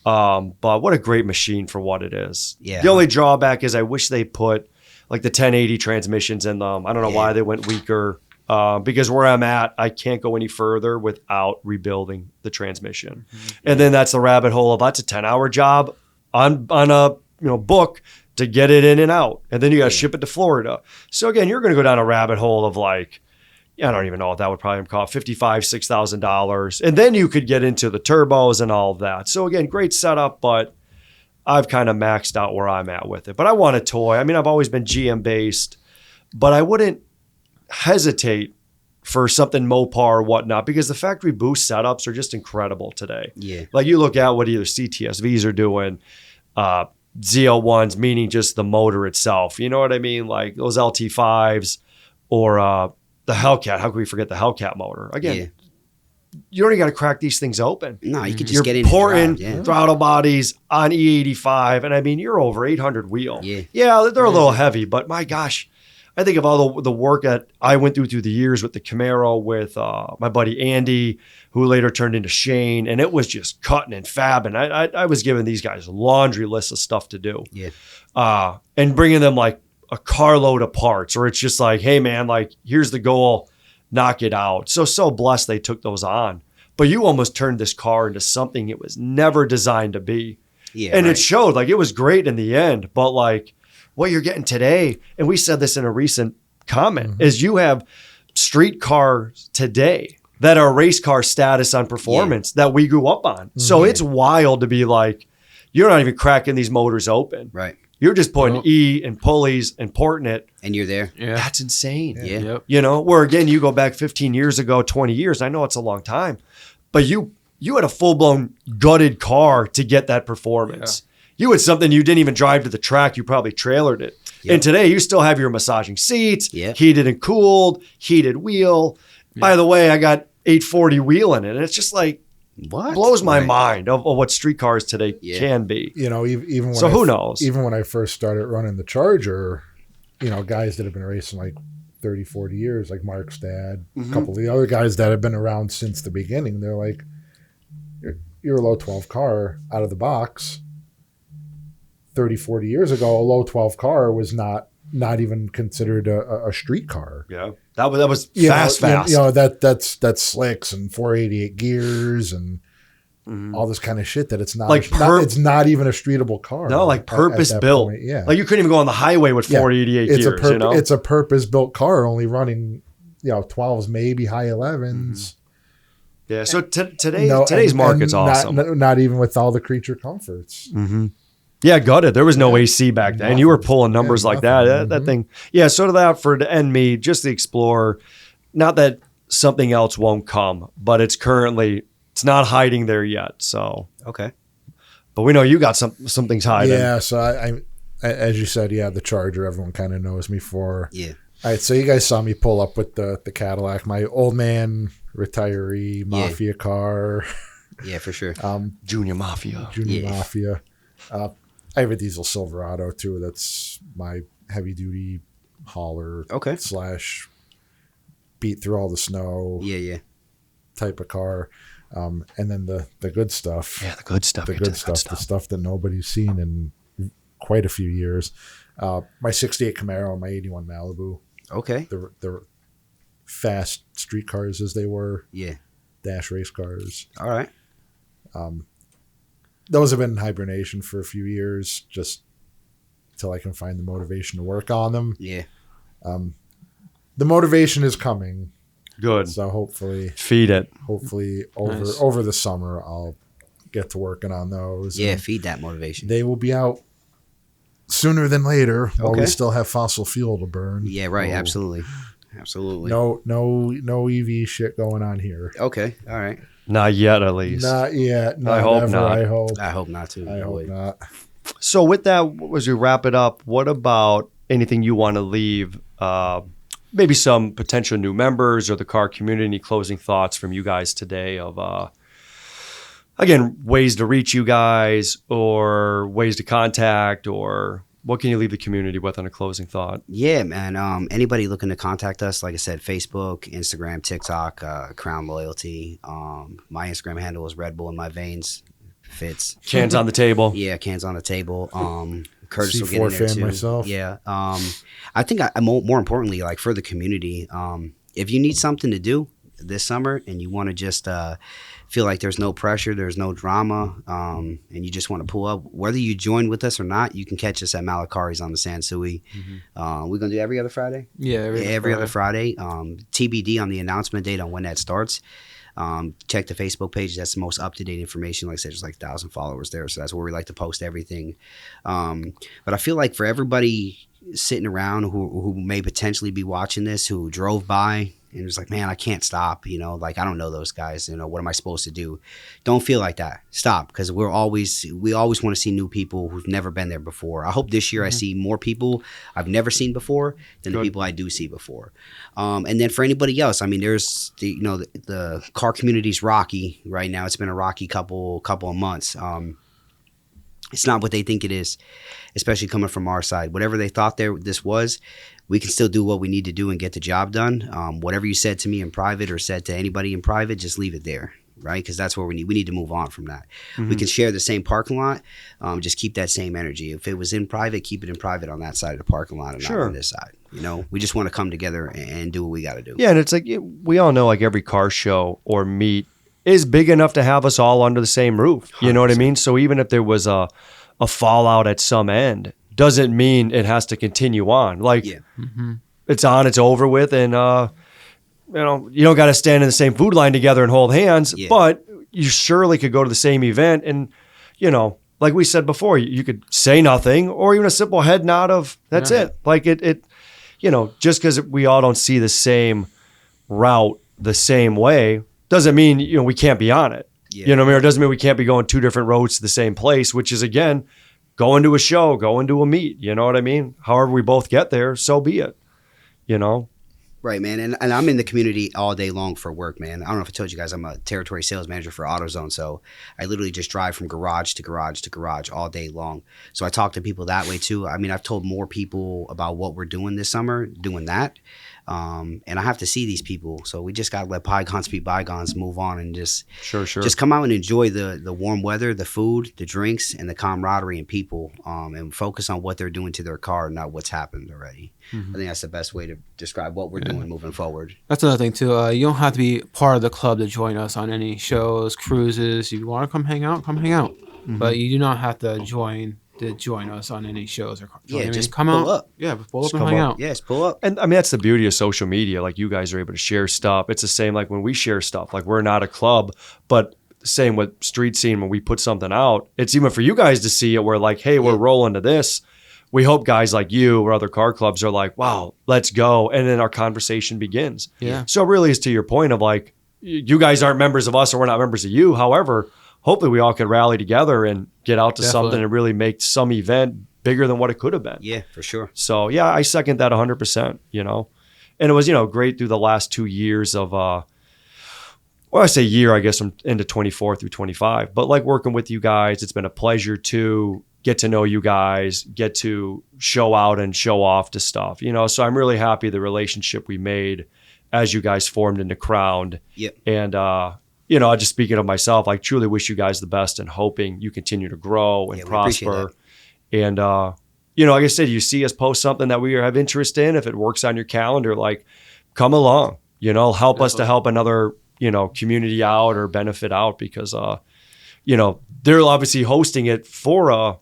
But what a great machine for what it is. Yeah. The only drawback is I wish they put like the 1080 transmissions in them. I don't know why they went weaker. Because where I'm at, I can't go any further without rebuilding the transmission. And then that's the rabbit hole of that's a 10-hour job on a book to get it in and out. And then you got to ship it to Florida. So again, you're going to go down a rabbit hole of like, I don't even know what that would probably cost, $5,000, $6,000. And then you could get into the turbos and all of that. So again, great setup, but I've kind of maxed out where I'm at with it. But I want a toy. I mean, I've always been GM based, but I wouldn't hesitate for something Mopar or whatnot because the factory boost setups are just incredible today. Yeah. Like you look at what either CTSVs are doing, ZL1s, meaning just the motor itself. You know what I mean? Like those LT5s or the Hellcat. How can we forget the Hellcat motor? Again, you don't even got to crack these things open. No, you can just You're get in. porting Yeah. throttle bodies on E85, and I mean you're over 800 wheel. Yeah. They're a little heavy, but my gosh, I think of all the work that I went through the years with the Camaro with my buddy Andy, who later turned into Shane, and it was just cutting and fabbing. I was giving these guys a laundry list of stuff to do. Yeah. And bringing them like a carload of parts, or it's just like, hey man, like here's the goal, knock it out. So blessed they took those on. But you almost turned this car into something it was never designed to be. Yeah. And right. it showed, like it was great in the end, but like what you're getting today, and we said this in a recent comment, is you have street cars today that are race car status on performance that we grew up on. So it's wild to be like, you're not even cracking these motors open. Right. You're just putting E and pulleys and porting it. And you're there. Yeah. That's insane. Yeah. Yep. Where again, you go back 15 years ago, 20 years, I know it's a long time, but you had a full-blown gutted car to get that performance. You had something you didn't even drive to the track. You probably trailered it. Yep. And today you still have your massaging seats, Yep. heated and cooled, heated wheel. By the way, I got 840 wheel in it. And it's just like, What? blows my Right. mind of what street cars today can be. Even when So who knows? Even when I first started running the Charger, guys that have been racing like 30, 40 years, like Mark's dad, a couple of the other guys that have been around since the beginning, they're like, you're a low 12 car out of the box. 30, 40 years ago, a low 12 car was not not even considered a street car. Yeah, that was fast. That's slicks and 488 gears and all this kind of shit that it's not like it's not even a streetable car. No, like purpose built. Point. Yeah, like you couldn't even go on the highway with 488 gears. It's a purpose built car, only running 12s, maybe high 11s. Yeah. So today's market's awesome. Not even with all the creature comforts. Yeah, gutted. There was no AC back then. You were pulling numbers like that. That thing. Yeah, sort of that for the end me, just the Explorer. Not that something else won't come, but it's not hiding there yet. So okay. But we know you got some things hiding. Yeah, so I as you said, the Charger, everyone kind of knows me for. Yeah. All right, so you guys saw me pull up with the Cadillac, my old man retiree mafia car. Yeah, for sure. Junior Mafia. Mafia. I have a diesel Silverado too. That's my heavy duty hauler. Okay. / beat through all the snow. Yeah. Type of car. And then the good stuff. Yeah, the good stuff. The stuff that nobody's seen in quite a few years. My 68 Camaro and my 81 Malibu. Okay. The fast street cars as they were. Yeah. Dash race cars. All right. Those have been in hibernation for a few years, just until I can find the motivation to work on them. Yeah. The motivation is coming. Good. So hopefully feed it. Hopefully over the summer I'll get to working on those. Yeah, feed that motivation. They will be out sooner than later while we still have fossil fuel to burn. Yeah, right. So Absolutely. No EV shit going on here. Okay. All right. Not yet, at least. Not yet. I hope not. I hope not too. I hope not. So with that, as we wrap it up, what about anything you want to leave? Maybe some potential new members or the car community. Any closing thoughts from you guys today of, again, ways to reach you guys or ways to contact, or what can you leave the community with on a closing thought? Yeah, man. Anybody looking to contact us, like I said, Facebook, Instagram, TikTok, Crown Loyalty. My Instagram handle is Red Bull in my veins. Fits. Cans on the table. Yeah, cans on the table. Curtis C4 will get in there fan too. myself. Yeah. I think more importantly, like for the community, if you need something to do this summer and you want to just feel like there's no pressure, there's no drama, and you just want to pull up, whether you join with us or not, you can catch us at Malakari's on the Sansui. We're going to do every other Friday? Yeah, every other Friday. TBD on the announcement date on when that starts. Check the Facebook page. That's the most up-to-date information. Like I said, there's like 1,000 followers there. So that's where we like to post everything. But I feel like for everybody sitting around who may potentially be watching this, who drove by and was like, man, I can't stop. Like I don't know those guys. What am I supposed to do? Don't feel like that. Stop, because we always want to see new people who've never been there before. I hope this year I see more people I've never seen before than the people I do see before. And then for anybody else, I mean, there's the car community's rocky right now. It's been a rocky couple of months. It's not what they think it is, especially coming from our side. Whatever they thought this was, we can still do what we need to do and get the job done. Whatever you said to me in private or said to anybody in private, just leave it there, right? Because that's where we need to move on from that. We can share the same parking lot, just keep that same energy. If it was in private, keep it in private on that side of the parking lot and not on this side. We just want to come together and do what we got to do. Yeah, and it's like we all know, like every car show or meet is big enough to have us all under the same roof. You 100%. Know what I mean? So even if there was a fallout at some end, doesn't mean it has to continue on. Like it's on, it's over with, and you don't got to stand in the same food line together and hold hands, but you surely could go to the same event and, like we said before, you could say nothing or even a simple head nod of that's it. Like it just because we all don't see the same route the same way doesn't mean, we can't be on it. Yeah. You know what I mean? Or it doesn't mean we can't be going two different roads to the same place, which is, again, going to a show, going to a meet. You know what I mean? However we both get there, so be it. Right, man. And I'm in the community all day long for work, man. I don't know if I told you guys, I'm a territory sales manager for AutoZone. So I literally just drive from garage to garage to garage all day long. So I talk to people that way too. I mean, I've told more people about what we're doing this summer, doing that. And I have to see these people. So we just got to let bygones be bygones, move on, and just come out and enjoy the warm weather, the food, the drinks, and the camaraderie and people, and focus on what they're doing to their car, not what's happened already. I think that's the best way to describe what we're doing moving forward. That's another thing too. You don't have to be part of the club to join us on any shows, cruises. If you want to come hang out, come hang out. But you do not have to join us on any shows or just come pull out. Up. Yeah, pull just up and hang out. Yeah, just pull up. And I mean, that's the beauty of social media. Like, you guys are able to share stuff. It's the same like when we share stuff. Like, we're not a club, but same with Street Scene, when we put something out, it's even for you guys to see it. We're like, hey, we're rolling to this. We hope guys like you or other car clubs are like, wow, let's go. And then our conversation begins. Yeah. So it really is to your point of like, you guys aren't members of us or we're not members of you. However, hopefully we all could rally together and get out to something and really make some event bigger than what it could have been. Yeah, for sure. So yeah, I second that 100%, you know. And it was, you know, great through the last 2 years of, well, I say year, I guess I'm into 24 through 25, but like working with you guys, it's been a pleasure to get to know you guys, get to show out and show off to stuff, you know. So I'm really happy the relationship we made as you guys formed into Crowned. Yep. And, you know, just speaking of myself, I truly wish you guys the best and hoping you continue to grow and prosper. And, you know, like I said, you see us post something that we have interest in, if it works on your calendar, like, come along, you know, help us to help another, you know, community out or benefit out, because, you know, they're obviously hosting it for,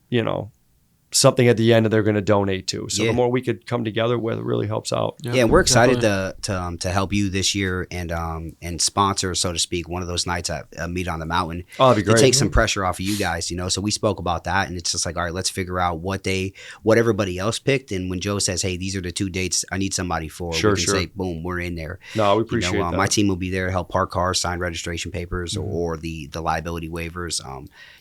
you know, something at the end that they're going to donate to. So the more we could come together with, it really helps out. Yeah, and we're excited to help you this year and sponsor, so to speak, one of those nights at Meet on the Mountain. Oh, that'd be great. To take some pressure off of you guys, you know. So we spoke about that, and it's just like, all right, let's figure out what everybody else picked. And when Joe says, hey, these are the 2 dates I need somebody for, we can say, boom, we're in there. No, we appreciate that. My team will be there to help park cars, sign registration papers, or the liability waivers.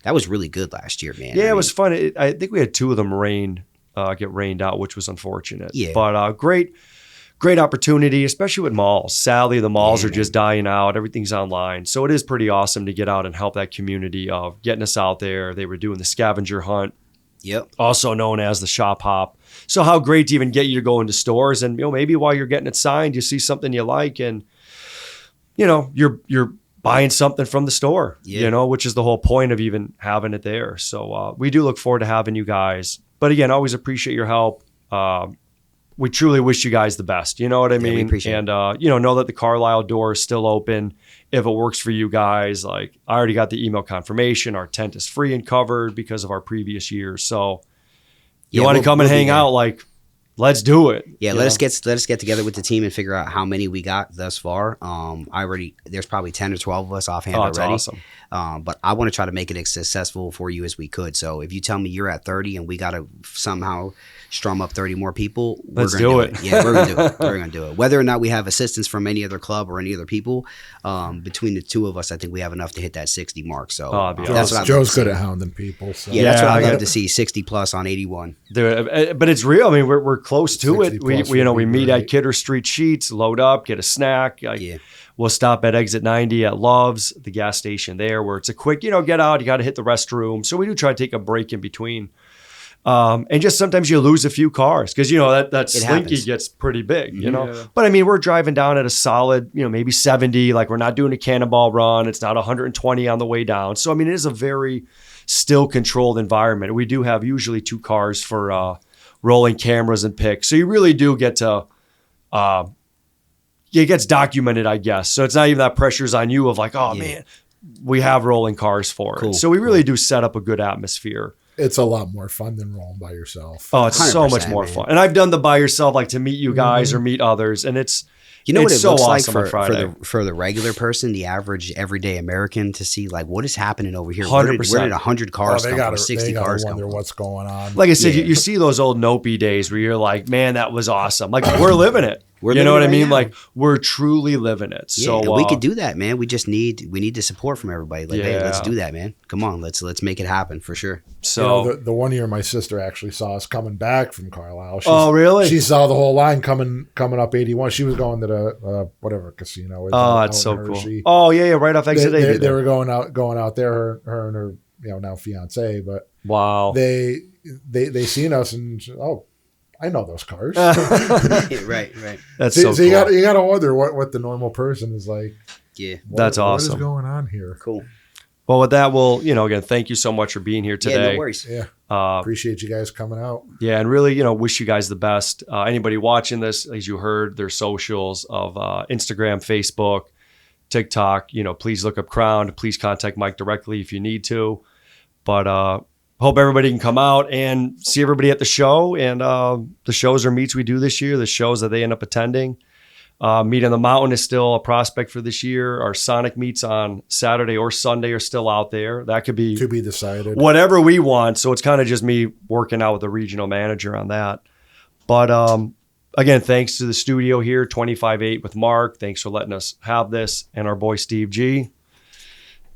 That was really good last year, man. Yeah, it was fun. I think we had 2 of them get rained out, which was unfortunate. Yeah. But great opportunity, especially with malls. Sadly, the malls are just dying out. Everything's online. So it is pretty awesome to get out and help that community of getting us out there. They were doing the scavenger hunt. Yep. Also known as the shop hop. So how great to even get you to go into stores, and, you know, maybe while you're getting it signed, you see something you like, and, you know, you're buying something from the store, you know, which is the whole point of even having it there. So we do look forward to having you guys. But again, always appreciate your help. We truly wish you guys the best. You know what I mean? We appreciate it. And, you know that the Carlisle door is still open. If it works for you guys, like, I already got the email confirmation. Our tent is free and covered because of our previous years. So you want to come and hang out, like, let's do it. Yeah, let us get together with the team and figure out how many we got thus far. There's probably 10 or 12 of us offhand already. Awesome. But I want to try to make it as successful for you as we could. So if you tell me you're at 30 and we got to somehow strum up 30 more people, let's do it. Yeah, we're going to do it. We're going to do it. Whether or not we have assistance from any other club or any other people, between the 2 of us, I think we have enough to hit that 60 mark. So that's what Joe's good at hounding people. So. Yeah, that's what I'd love to see, 60 plus on 81. But it's real. I mean, we're close to it. We meet at Kidder Street Sheets, load up, get a snack. We'll stop at exit 90 at Love's, the gas station there, where it's a quick, you know, get out, you got to hit the restroom. So we do try to take a break in between. And just sometimes you lose a few cars because, you know, that slinky gets pretty big, you know. But I mean, we're driving down at a solid, you know, maybe 70. Like, we're not doing a cannonball run. It's not 120 on the way down. So, I mean, it is a very still controlled environment. We do have usually 2 cars for rolling cameras and pics. So you really do get to, it gets documented, I guess. So it's not even that pressure's on you of like, man, we have rolling cars for it. So we really do set up a good atmosphere. It's a lot more fun than rolling by yourself. Oh, it's so much more fun. And I've done the by yourself, like to meet you guys or meet others. And it's, you know, what it so looks like awesome for the regular person, the average everyday American, to see like what is happening over here. 100%. Where did 100 cars come from? 60 cars come wonder from? what's going on. Like I said, you see those old Nope days where you're like, man, that was awesome. Like, we're living it. You know what I mean? Like, we're truly living it. So and we could do that, man. We need the support from everybody. Like, hey, let's do that, man. Come on, let's make it happen for sure. So you know, the one year my sister actually saw us coming back from Carlisle. Really? She saw the whole line coming up 81. She was going to the whatever casino. That's so cool. Yeah, right off exit 80. They were going out there. Her and her now fiance. But wow, they seen us and I know those cars. Right. That's so so you cool. got to wonder what the normal person is like. Yeah. That's awesome. What is going on here? Cool. Well, with that, we'll, again, thank you so much for being here today. Yeah, no worries. Yeah. Appreciate you guys coming out. Yeah, and really, wish you guys the best. Anybody watching this, as you heard, their socials of Instagram, Facebook, TikTok. Please look up Crown. Please contact Mike directly if you need to. But hope everybody can come out and see everybody at the show and the shows or meets we do this year, the shows that they end up attending. Meet on the Mountain is still a prospect for this year. Our Sonic meets on Saturday or Sunday are still out there. That could be To be decided. whatever we want. So it's kind of just me working out with the regional manager on that. But again, thanks to the studio here, 25-8 with Mark. Thanks for letting us have this. And our boy Steve G.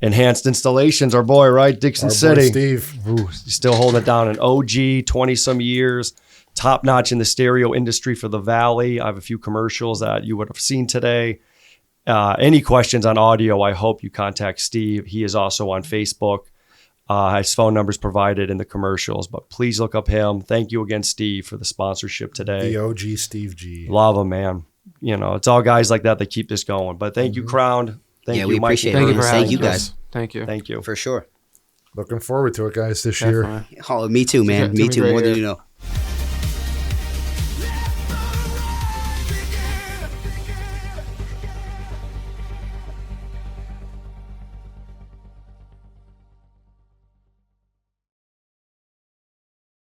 Enhanced Installations, our boy, right? Dixon Our boy City. Steve. Ooh, he's still holding it down. An OG, 20-some years. Top notch in the stereo industry for the Valley. I have a few commercials that you would have seen today. Any questions on audio, I hope you contact Steve. He is also on Facebook. His phone number is provided in the commercials, but please look up him. Thank you again, Steve, for the sponsorship today. The OG Steve G. Love him, man. It's all guys like that keep this going. But thank you, Crowned. Thank you, we Mike. appreciate Thank you for Thank having you, us. guys. Thank you. Thank you. For sure. Looking forward to it, guys, this year. Definitely. Oh, me too, man. It's Me gonna be too. great More than year. you know.